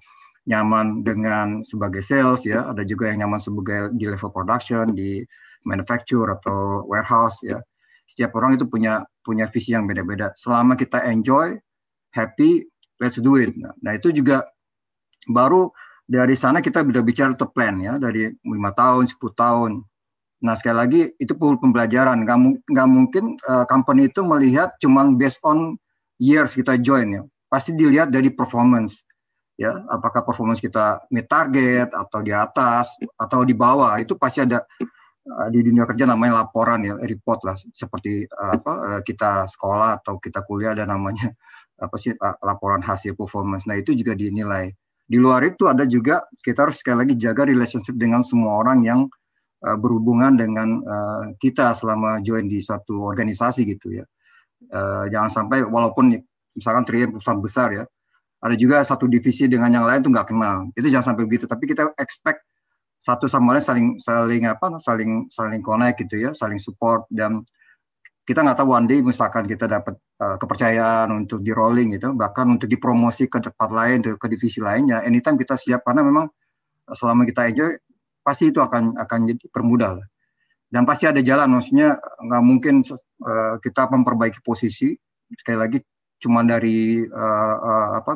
nyaman dengan sebagai sales ya, ada juga yang nyaman sebagai di level production, di manufacture atau warehouse ya. Setiap orang itu punya visi yang beda-beda. Selama kita enjoy, happy, let's do it. Nah, itu juga baru dari sana kita sudah bicara to plan ya, dari 5 tahun, 10 tahun. Nah, sekali lagi itu perlu pembelajaran. Nggak mungkin company itu melihat cuman based on years kita join ya. Pasti dilihat dari performance. Ya, apakah performance kita meet target atau di atas atau di bawah, itu pasti ada di dunia kerja namanya laporan ya, report lah, seperti kita sekolah atau kita kuliah ada namanya laporan hasil performance. Nah, itu juga dinilai. Di luar itu ada juga kita harus sekali lagi jaga relationship dengan semua orang yang berhubungan dengan kita selama join di suatu organisasi gitu ya. Jangan sampai walaupun misalkan 3M perusahaan besar ya, ada juga satu divisi dengan yang lain tuh nggak kenal. Itu jangan sampai begitu. Tapi kita expect satu sama lain saling connect gitu ya, saling support, dan kita nggak tahu one day misalkan kita dapat kepercayaan untuk di rolling gitu, bahkan untuk dipromosi ke tempat lain, ke divisi lainnya. Anytime kita siap, karena memang selama kita enjoy pasti itu akan jadi permudah lah. Dan pasti ada jalan, maksudnya nggak mungkin kita memperbaiki posisi sekali lagi cuma dari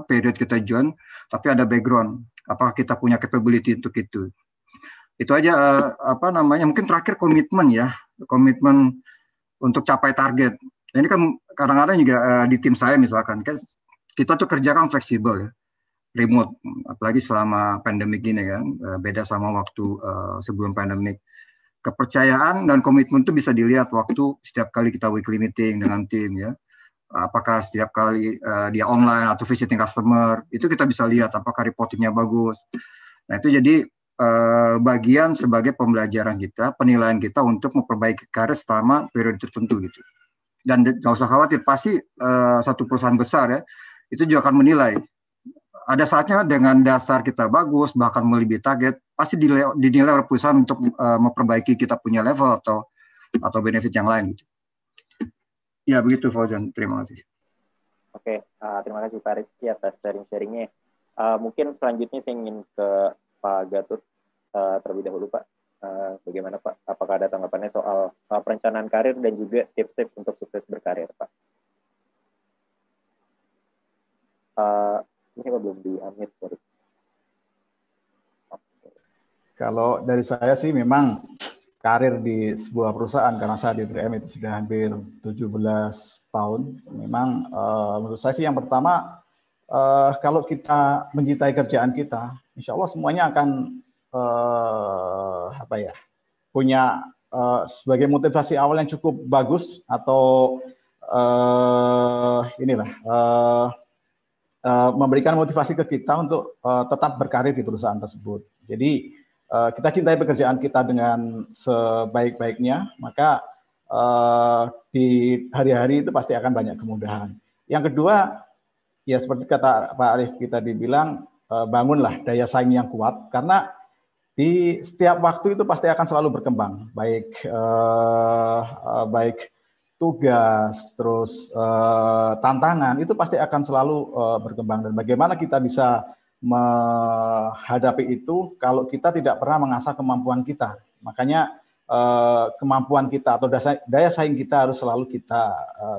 period kita join, tapi ada background, apakah kita punya capability untuk itu. Itu aja mungkin terakhir komitmen ya, komitmen untuk capai target. Ini kan kadang-kadang juga di tim saya misalkan, kan kita tuh kerja kan fleksibel ya, remote, apalagi selama pandemik gini kan, beda sama waktu sebelum pandemik. Kepercayaan dan komitmen itu bisa dilihat waktu setiap kali kita weekly meeting dengan tim ya. Apakah setiap kali dia online atau visiting customer, itu kita bisa lihat apakah reportingnya bagus. Nah, itu jadi bagian sebagai pembelajaran kita, penilaian kita untuk memperbaiki karir selama periode tertentu gitu. Dan nggak usah khawatir, pasti satu perusahaan besar ya, itu juga akan menilai. Ada saatnya dengan dasar kita bagus, bahkan melebihi target, pasti dinilai oleh perusahaan untuk memperbaiki kita punya level atau benefit yang lain gitu. Ya, begitu Fauzan. Terima kasih. Oke, terima kasih Pak Rizky atas sharing-sharingnya. Mungkin selanjutnya saya ingin ke Pak Gatut terlebih dahulu, Pak. Bagaimana Pak? Apakah ada tanggapannya soal perencanaan karir dan juga tips-tips untuk sukses berkarir, Pak? Ini belum di-unmute, sorry. Kalau dari saya sih memang karir di sebuah perusahaan, karena saya di 3M itu sudah hampir 17 tahun. Memang menurut saya sih yang pertama, kalau kita mencintai kerjaan kita, insya Allah semuanya akan punya sebagai motivasi awal yang cukup bagus, atau memberikan motivasi ke kita untuk tetap berkarir di perusahaan tersebut. Jadi kita cintai pekerjaan kita dengan sebaik-baiknya, maka di hari-hari itu pasti akan banyak kemudahan. Yang kedua, ya seperti kata Pak Arif kita dibilang, bangunlah daya saing yang kuat, karena di setiap waktu itu pasti akan selalu berkembang, baik tugas, terus tantangan itu pasti akan selalu berkembang. Dan bagaimana kita bisa menghadapi itu kalau kita tidak pernah mengasah kemampuan kita. Makanya kemampuan kita atau daya saing kita harus selalu kita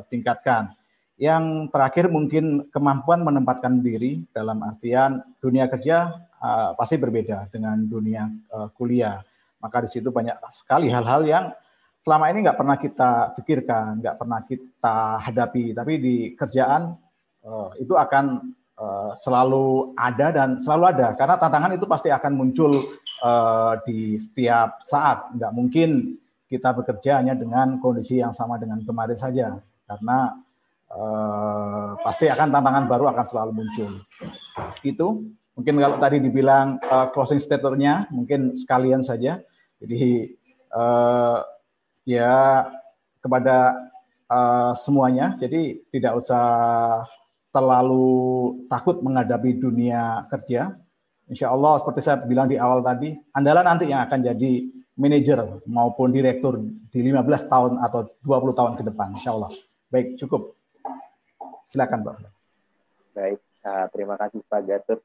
tingkatkan. Yang terakhir mungkin kemampuan menempatkan diri, dalam artian dunia kerja pasti berbeda dengan dunia kuliah. Maka di situ banyak sekali hal-hal yang selama ini nggak pernah kita pikirkan, nggak pernah kita hadapi, tapi di kerjaan itu akan selalu ada dan selalu ada, karena tantangan itu pasti akan muncul di setiap saat. Nggak mungkin kita bekerja hanya dengan kondisi yang sama dengan kemarin saja, karena pasti akan tantangan baru akan selalu muncul. Itu mungkin kalau tadi dibilang closing statement-nya mungkin sekalian saja. Jadi ya kepada semuanya, jadi tidak usah terlalu takut menghadapi dunia kerja. Insya Allah seperti saya bilang di awal tadi, Anda nanti yang akan jadi manajer maupun direktur di 15 tahun atau 20 tahun ke depan, insya Allah. Baik, cukup. Silakan, Pak. Baik, terima kasih Pak Gatot.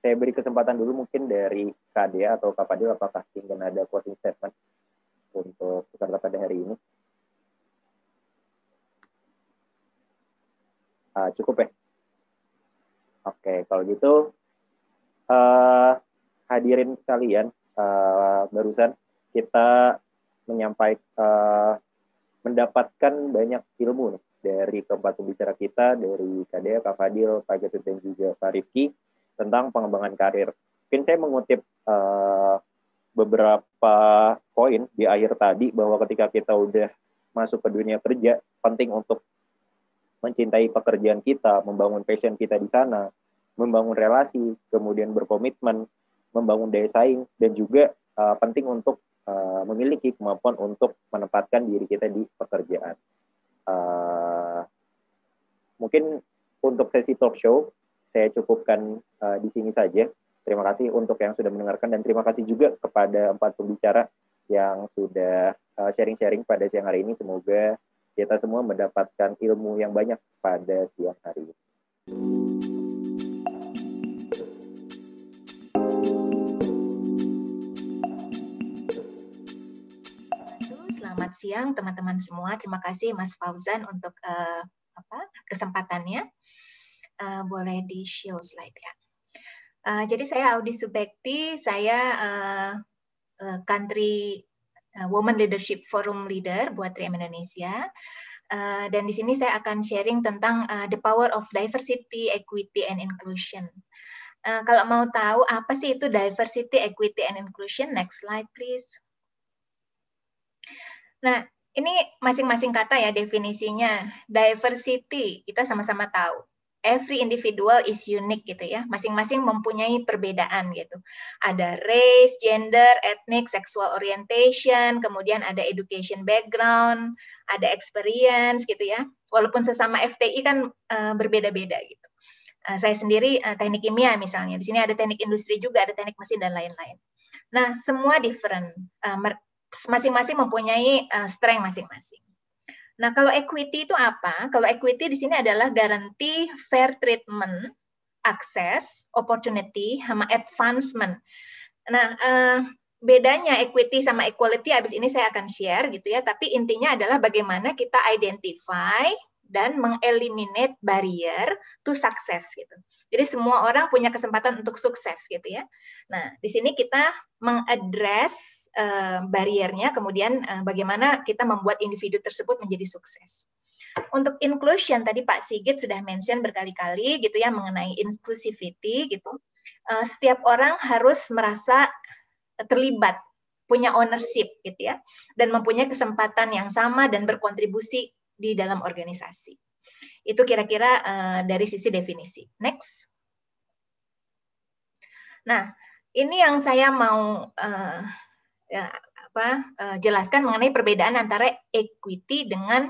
Saya beri kesempatan dulu mungkin dari Kak Dea atau Kak Fadil, apakah ingin ada closing statement untuk peserta pada hari ini? Cukup ya? Oke, kalau gitu hadirin sekalian, barusan kita mendapatkan banyak ilmu nih dari keempat pembicara kita, dari Kak Dea, Kak Fadil, Pak Gatot, dan juga Pak Rifki, tentang pengembangan karir. Mungkin saya mengutip beberapa poin di akhir tadi, bahwa ketika kita udah masuk ke dunia kerja, penting untuk mencintai pekerjaan kita, membangun passion kita di sana, membangun relasi, kemudian berkomitmen, membangun daya saing, dan juga penting untuk memiliki kemampuan untuk menempatkan diri kita di pekerjaan. Mungkin untuk sesi talk show, saya cukupkan di sini saja. Terima kasih untuk yang sudah mendengarkan, dan terima kasih juga kepada 4 pembicara yang sudah sharing-sharing pada siang hari ini. Semoga kita semua mendapatkan ilmu yang banyak pada siang hari ini. Selamat siang teman-teman semua. Terima kasih Mas Fauzan untuk kesempatannya. Boleh di-show slide ya. Jadi saya Audi Subekti, saya Country Women Leadership Forum Leader buat 3M Indonesia. Dan di sini saya akan sharing tentang the power of diversity, equity, and inclusion. Kalau mau tahu apa sih itu diversity, equity, and inclusion, next slide please. Nah, ini masing-masing kata ya definisinya. Diversity, kita sama-sama tahu. Every individual is unique gitu ya. Masing-masing mempunyai perbedaan gitu. Ada race, gender, ethnic, sexual orientation, kemudian ada education background, ada experience gitu ya. Walaupun sesama FTI kan berbeda-beda gitu. Saya sendiri teknik kimia misalnya. Di sini ada teknik industri juga, ada teknik mesin dan lain-lain. Nah, semua different. Masing-masing mempunyai strength masing-masing. Nah, kalau equity itu apa? Kalau equity di sini adalah garanti fair treatment, access, opportunity, sama advancement. Nah, bedanya equity sama equality habis ini saya akan share gitu ya, tapi intinya adalah bagaimana kita identify dan mengeliminate barrier to success gitu. Jadi semua orang punya kesempatan untuk sukses gitu ya. Nah, di sini kita mengadres bariernya, kemudian bagaimana kita membuat individu tersebut menjadi sukses. Untuk inclusion tadi Pak Sigit sudah mention berkali-kali gitu ya mengenai inclusivity gitu. Setiap orang harus merasa terlibat, punya ownership gitu ya, dan mempunyai kesempatan yang sama dan berkontribusi di dalam organisasi. Itu kira-kira dari sisi definisi. Next. Nah, ini yang saya mau jelaskan mengenai perbedaan antara equity dengan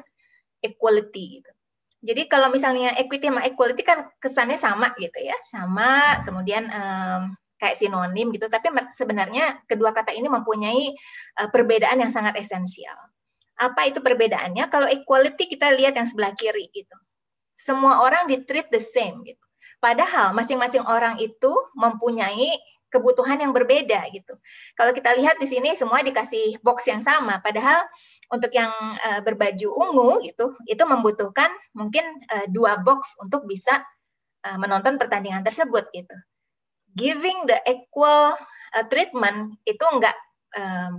equality. Gitu. Jadi kalau misalnya equity sama equality kan kesannya sama gitu ya, sama. Kemudian kayak sinonim gitu, tapi sebenarnya kedua kata ini mempunyai perbedaan yang sangat esensial. Apa itu perbedaannya? Kalau equality kita lihat yang sebelah kiri gitu. Semua orang di-treat the same gitu. Padahal masing-masing orang itu mempunyai kebutuhan yang berbeda gitu. Kalau kita lihat di sini semua dikasih box yang sama, padahal untuk yang berbaju ungu gitu, itu membutuhkan mungkin 2 box untuk bisa menonton pertandingan tersebut gitu. Giving the equal treatment itu enggak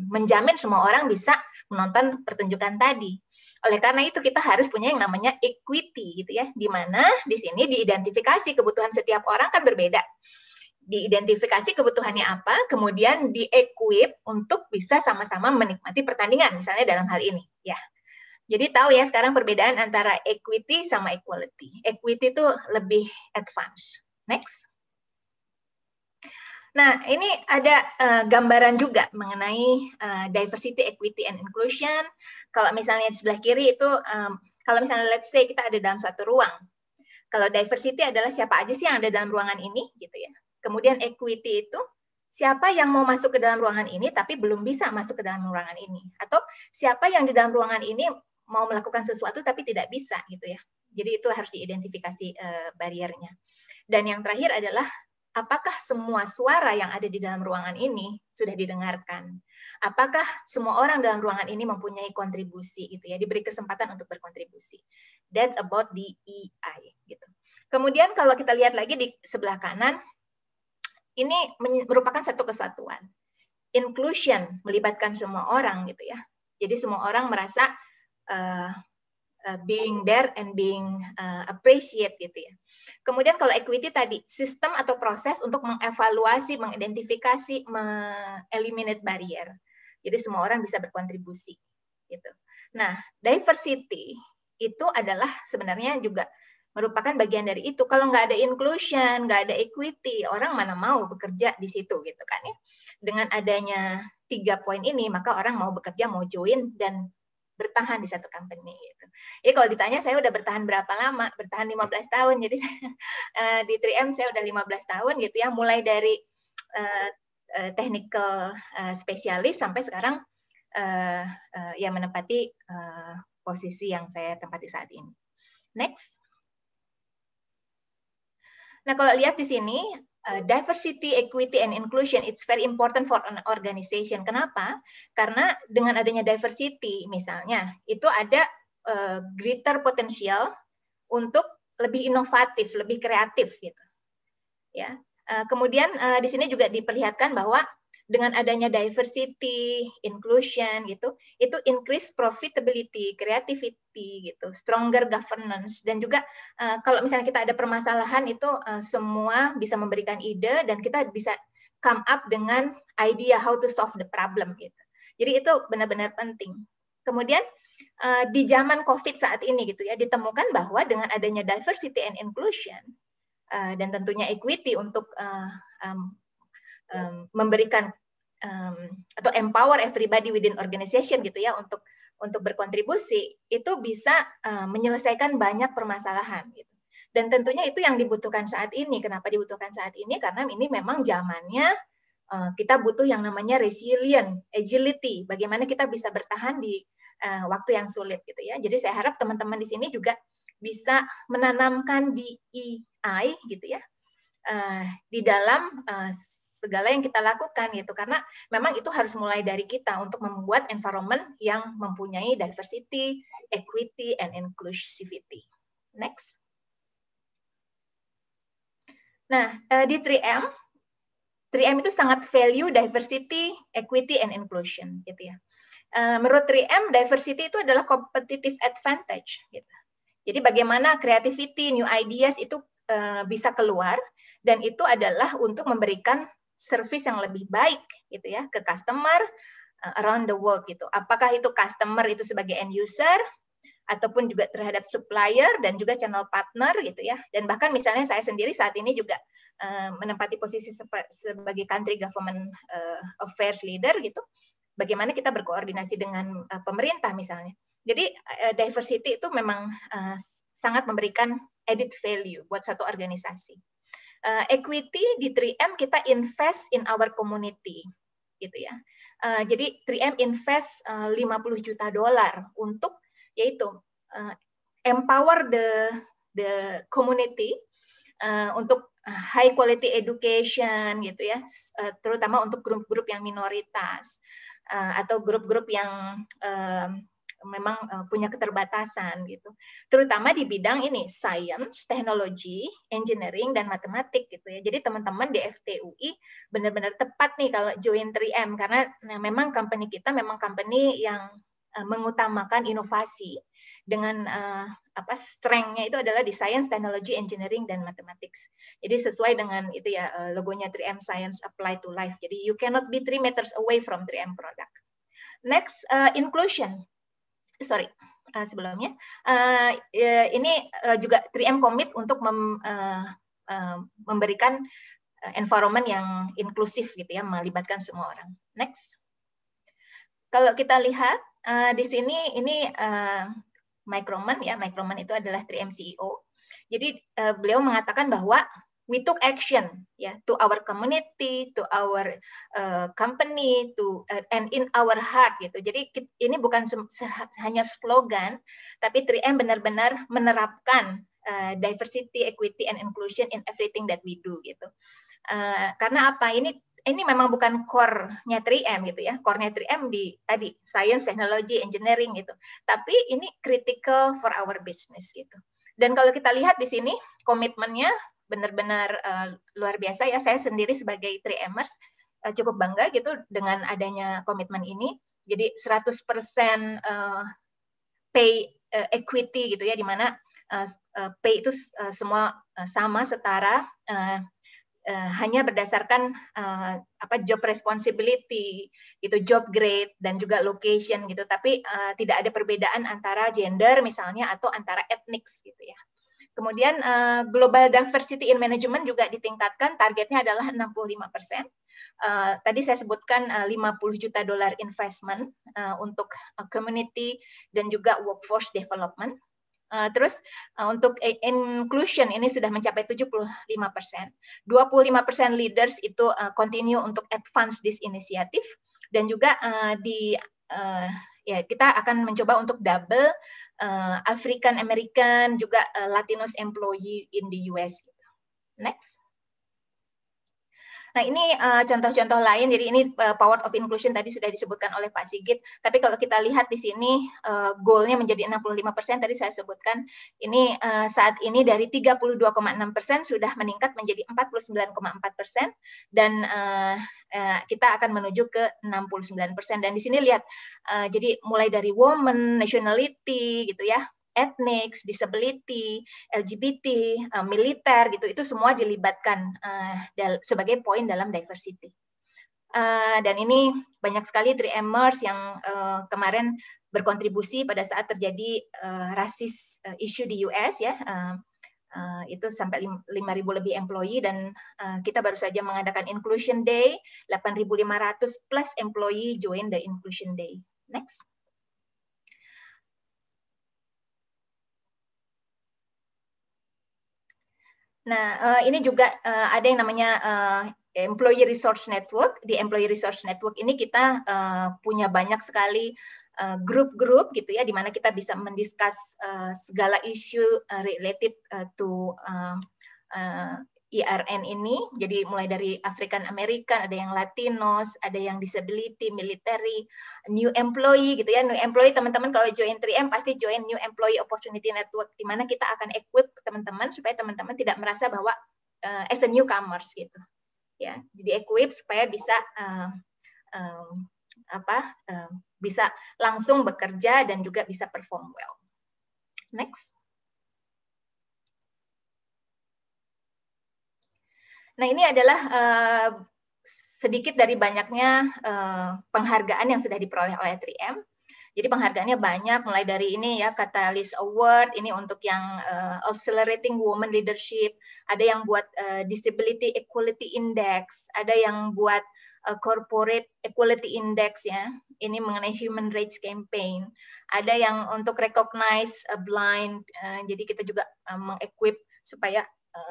menjamin semua orang bisa menonton pertunjukan tadi. Oleh karena itu kita harus punya yang namanya equity gitu ya, di mana di sini diidentifikasi kebutuhan setiap orang kan berbeda. Diidentifikasi kebutuhannya apa, kemudian di-equip untuk bisa sama-sama menikmati pertandingan, misalnya dalam hal ini ya. Jadi tahu ya sekarang perbedaan antara equity sama equality. Equity itu lebih advance. Next. Nah, ini ada gambaran juga mengenai diversity, equity, and inclusion. Kalau misalnya di sebelah kiri itu, kalau misalnya let's say kita ada dalam satu ruang. Kalau diversity adalah siapa aja sih yang ada dalam ruangan ini, gitu ya. Kemudian equity itu siapa yang mau masuk ke dalam ruangan ini tapi belum bisa masuk ke dalam ruangan ini. Atau siapa yang di dalam ruangan ini mau melakukan sesuatu tapi tidak bisa, gitu ya. Jadi itu harus diidentifikasi bariernya. Dan yang terakhir adalah apakah semua suara yang ada di dalam ruangan ini sudah didengarkan? Apakah semua orang dalam ruangan ini mempunyai kontribusi gitu ya, diberi kesempatan untuk berkontribusi. That's about DEI gitu. Kemudian kalau kita lihat lagi di sebelah kanan, ini merupakan satu kesatuan. Inclusion melibatkan semua orang gitu ya. Jadi semua orang merasa being there and being appreciate gitu ya. Kemudian kalau equity tadi, sistem atau proses untuk mengevaluasi, mengidentifikasi, eliminate barrier. Jadi semua orang bisa berkontribusi gitu. Nah, diversity itu adalah sebenarnya juga merupakan bagian dari itu. Kalau nggak ada inclusion, nggak ada equity, orang mana mau bekerja di situ gitu kan ya. Dengan adanya 3 poin ini, maka orang mau bekerja, mau join dan bertahan di satu company gitu. Jadi kalau ditanya saya udah bertahan berapa lama? Bertahan 15 tahun. Jadi di 3M saya udah 15 tahun gitu ya, mulai dari technical spesialis sampai sekarang ya menempati posisi yang saya tempati saat ini. Next. Nah, kalau lihat di sini diversity, equity, and inclusion, it's very important for an organization. Kenapa? Karena dengan adanya diversity, misalnya, itu ada greater potential untuk lebih inovatif, lebih kreatif, gitu. Ya. Kemudian di sini juga diperlihatkan bahwa dengan adanya diversity, inclusion, gitu, itu increase profitability, creativity, gitu, stronger governance, dan juga kalau misalnya kita ada permasalahan itu semua bisa memberikan ide dan kita bisa come up dengan idea how to solve the problem, gitu. Jadi itu benar-benar penting. Kemudian di zaman COVID saat ini, gitu ya, ditemukan bahwa dengan adanya diversity and inclusion dan tentunya equity untuk memberikan atau empower everybody within organization gitu ya untuk berkontribusi, itu bisa menyelesaikan banyak permasalahan gitu. Dan tentunya itu yang dibutuhkan saat ini. Kenapa dibutuhkan saat ini? Karena ini memang zamannya kita butuh yang namanya resilient, agility. Bagaimana kita bisa bertahan di waktu yang sulit gitu ya. Jadi saya harap teman-teman di sini juga bisa menanamkan DEI gitu ya di dalam segala yang kita lakukan gitu, karena memang itu harus mulai dari kita untuk membuat environment yang mempunyai diversity, equity, and inclusivity. Next. Nah, di 3M itu sangat value diversity, equity, and inclusion gitu ya. Menurut 3M, diversity itu adalah competitive advantage gitu. Jadi bagaimana creativity, new ideas itu bisa keluar, dan itu adalah untuk memberikan service yang lebih baik gitu ya ke customer around the world gitu. Apakah itu customer itu sebagai end user ataupun juga terhadap supplier dan juga channel partner gitu ya. Dan bahkan misalnya saya sendiri saat ini juga menempati posisi sebagai country government affairs leader gitu. Bagaimana kita berkoordinasi dengan pemerintah misalnya. Jadi diversity itu memang sangat memberikan added value buat satu organisasi. Equity di 3M kita invest in our community, gitu ya. Jadi 3M invest $50 juta untuk yaitu empower the community untuk high quality education, gitu ya, terutama untuk grup-grup yang minoritas atau grup-grup yang memang punya keterbatasan gitu, terutama di bidang ini science, teknologi, engineering dan matematik gitu ya. Jadi teman-teman di FTUI benar-benar tepat nih kalau join 3M karena memang company kita memang company yang mengutamakan inovasi dengan strength-nya itu adalah di science, teknologi, engineering dan mathematics. Jadi sesuai dengan itu ya logonya 3M Science Apply to Life. Jadi you cannot be 3 meters away from 3M product. Next, inclusion. Sebelumnya ini juga 3M commit untuk memberikan environment yang inklusif gitu ya, melibatkan semua orang. Next, kalau kita lihat di sini ini Mike Roman itu adalah 3M CEO. Jadi beliau mengatakan bahwa we took action ya to our community, to our company, and in our heart gitu. Jadi ini bukan hanya slogan, tapi 3M benar-benar menerapkan diversity, equity, and inclusion in everything that we do gitu. Karena apa? Ini memang bukan core-nya 3M gitu ya. Core-nya 3M di tadi science, technology, engineering gitu. Tapi ini critical for our business gitu. Dan kalau kita lihat di sini komitmennya benar-benar luar biasa ya. Saya sendiri sebagai 3Mers cukup bangga gitu dengan adanya komitmen ini. Jadi 100% pay equity gitu ya, di mana pay itu semua sama setara, hanya berdasarkan job responsibility gitu, job grade dan juga location gitu. Tapi tidak ada perbedaan antara gender misalnya atau antara etnis gitu ya. Kemudian global diversity in management juga ditingkatkan, targetnya adalah 65%. Tadi saya sebutkan $50 juta investment untuk community dan juga workforce development. Terus untuk inclusion ini sudah mencapai 75%. 25% leaders itu continue untuk advance this initiative, dan juga kita akan mencoba untuk double African American juga Latinos employee in the US. Next. Nah, ini contoh-contoh lain. Jadi ini power of inclusion tadi sudah disebutkan oleh Pak Sigit. Tapi kalau kita lihat di sini goalnya menjadi 65%, tadi saya sebutkan. Ini saat ini dari 32,6% sudah meningkat menjadi 49,4%, dan kita akan menuju ke 69%. Dan di sini lihat, jadi mulai dari woman, nationality gitu ya, ethnics, disability, LGBT, militer gitu, itu semua dilibatkan sebagai poin dalam diversity. Dan ini banyak sekali 3Mers yang kemarin berkontribusi pada saat terjadi rasis issue di US ya, itu sampai 5.000 lebih employee, dan kita baru saja mengadakan Inclusion Day, 8.500 plus employee join the Inclusion Day. Next. Nah, ini juga ada yang namanya Employee Resource Network. Di Employee Resource Network ini kita punya banyak sekali grup-grup gitu ya, di mana kita bisa mendiskus segala isu related to IRN ini. Jadi mulai dari African American, ada yang Latinos, ada yang disability, military, new employee gitu ya. New employee, teman-teman kalau join 3M pasti join New Employee Opportunity Network, di mana kita akan equip teman-teman supaya teman-teman tidak merasa bahwa as a newcomers gitu. Ya, jadi equip supaya bisa bisa langsung bekerja dan juga bisa perform well. Next. Nah, ini adalah sedikit dari banyaknya penghargaan yang sudah diperoleh oleh 3M. Jadi penghargaannya banyak, mulai dari ini ya, Catalyst Award, ini untuk yang Accelerating Women Leadership, ada yang buat Disability Equality Index, ada yang buat Corporate Equality Index ya, ini mengenai Human Rights Campaign, ada yang untuk Recognize Blind, jadi kita juga mengequip supaya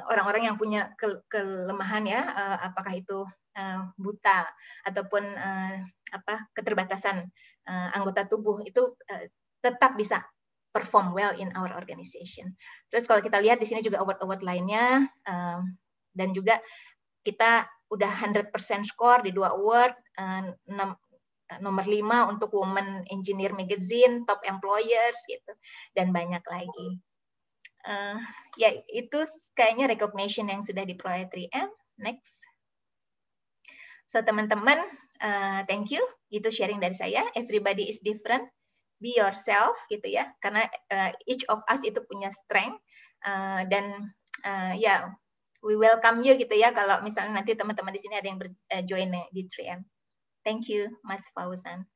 orang-orang yang punya kelemahan ya, apakah itu buta ataupun keterbatasan anggota tubuh, itu tetap bisa perform well in our organization. Terus kalau kita lihat di sini juga award-award lainnya, dan juga kita udah 100% score di 2 award, nomor 5 untuk Women Engineer Magazine, Top Employers gitu, dan banyak lagi. Ya itu kayaknya recognition yang sudah diperoleh 3M. Next. So teman-teman, thank you. Itu sharing dari saya. Everybody is different. Be yourself gitu ya, karena each of us itu punya strength, dan ya we welcome you gitu ya kalau misalnya nanti teman-teman di sini ada yang join di 3M. Thank you, Mas Fauzan.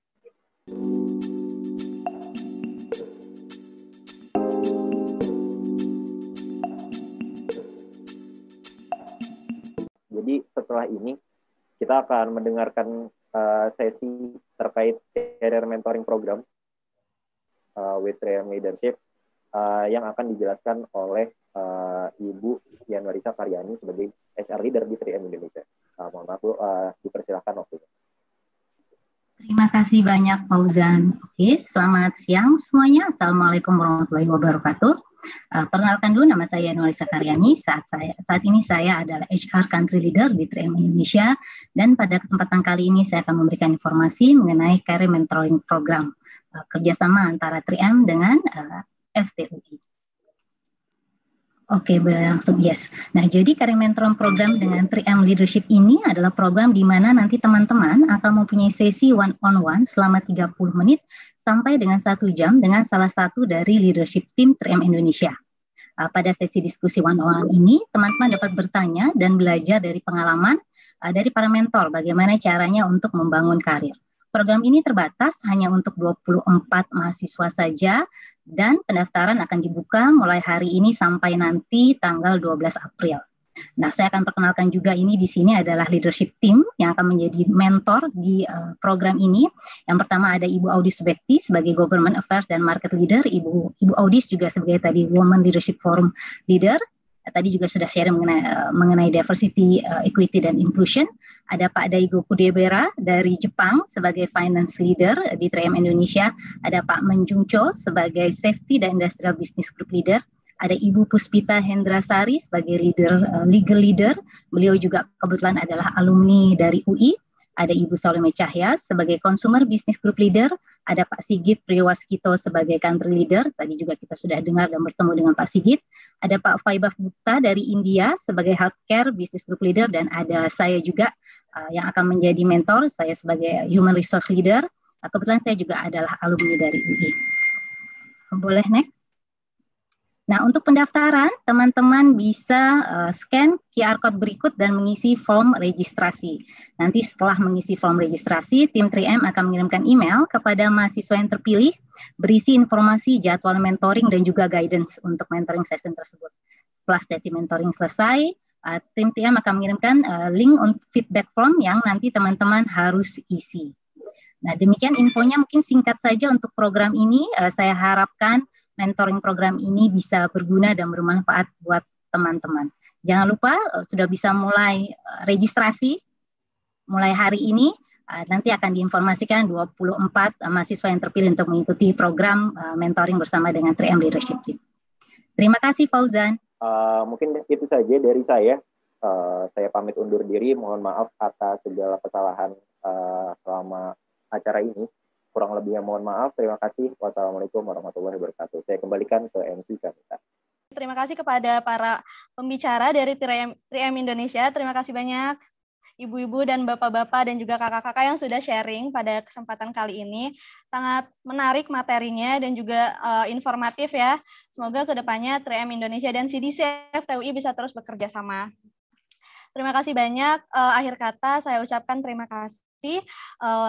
Jadi setelah ini kita akan mendengarkan sesi terkait career mentoring program with 3M Leadership yang akan dijelaskan oleh Ibu Yanwarisa Karyani sebagai HR Leader di 3M Indonesia. Mohon maaf, dipersilakan waktunya. Terima kasih banyak Fauzan. Oke, selamat siang semuanya. Assalamualaikum warahmatullahi wabarakatuh. Perkenalkan dulu, nama saya Yanwarisa Karyani. Saat ini saya adalah HR Country Leader di 3M Indonesia, dan pada kesempatan kali ini saya akan memberikan informasi mengenai Career Mentoring Program kerjasama antara 3M dengan FTUI. Oke, langsung yes. Nah, jadi Career Mentoring Program dengan 3M Leadership ini adalah program di mana nanti teman-teman akan mempunyai sesi one-on-one selama 30 menit sampai dengan 1 jam dengan salah satu dari leadership team 3M Indonesia. Pada sesi diskusi one-on-one ini, teman-teman dapat bertanya dan belajar dari pengalaman dari para mentor bagaimana caranya untuk membangun karir. Program ini terbatas hanya untuk 24 mahasiswa saja, dan pendaftaran akan dibuka mulai hari ini sampai nanti tanggal 12 April. Nah, saya akan perkenalkan juga ini di sini adalah leadership team yang akan menjadi mentor di program ini. Yang pertama ada Ibu Audis Subekti sebagai Government Affairs dan Market Leader, Ibu Audis juga sebagai tadi Women Leadership Forum Leader. Tadi juga sudah share mengenai diversity, equity, dan inclusion. Ada Pak Daigo Kudebera dari Jepang sebagai finance leader di 3M Indonesia. Ada Pak Menjung Cho sebagai safety dan industrial business group leader. Ada Ibu Puspita Hendrasari sebagai legal leader. Beliau juga kebetulan adalah alumni dari UI. Ada Ibu Salome Cahya sebagai Consumer Business Group Leader, ada Pak Sigit Priyowaskito sebagai Country Leader, tadi juga kita sudah dengar dan bertemu dengan Pak Sigit, ada Pak Vaibhav Gupta dari India sebagai Healthcare Business Group Leader, dan ada saya juga yang akan menjadi mentor, saya sebagai Human Resource Leader, kebetulan saya juga adalah alumni dari UI. Boleh next? Nah, untuk pendaftaran, teman-teman bisa scan QR code berikut dan mengisi form registrasi. Nanti setelah mengisi form registrasi, tim 3M akan mengirimkan email kepada mahasiswa yang terpilih, berisi informasi jadwal mentoring dan juga guidance untuk mentoring session tersebut. Setelah sesi mentoring selesai, tim 3M akan mengirimkan link untuk feedback form yang nanti teman-teman harus isi. Nah, demikian infonya, mungkin singkat saja untuk program ini. Saya harapkan mentoring program ini bisa berguna dan bermanfaat buat teman-teman. Jangan lupa sudah bisa mulai registrasi mulai hari ini. Nanti akan diinformasikan 24 mahasiswa yang terpilih untuk mengikuti program mentoring bersama dengan 3M Leadership Team. Terima kasih Fauzan. Mungkin itu saja dari saya. Saya pamit undur diri. Mohon maaf atas segala kesalahan selama acara ini. Kurang lebihnya mohon maaf. Terima kasih. Wassalamualaikum warahmatullahi wabarakatuh. Saya kembalikan ke MC Kanita. Terima kasih kepada para pembicara dari 3M Indonesia. Terima kasih banyak ibu-ibu dan bapak-bapak dan juga kakak-kakak yang sudah sharing pada kesempatan kali ini. Sangat menarik materinya dan juga informatif ya. Semoga kedepannya 3M Indonesia dan CDC FTUI bisa terus bekerja sama. Terima kasih banyak. Akhir kata saya ucapkan terima kasih.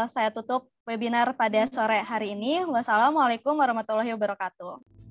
Saya tutup webinar pada sore hari ini. Wassalamualaikum warahmatullahi wabarakatuh.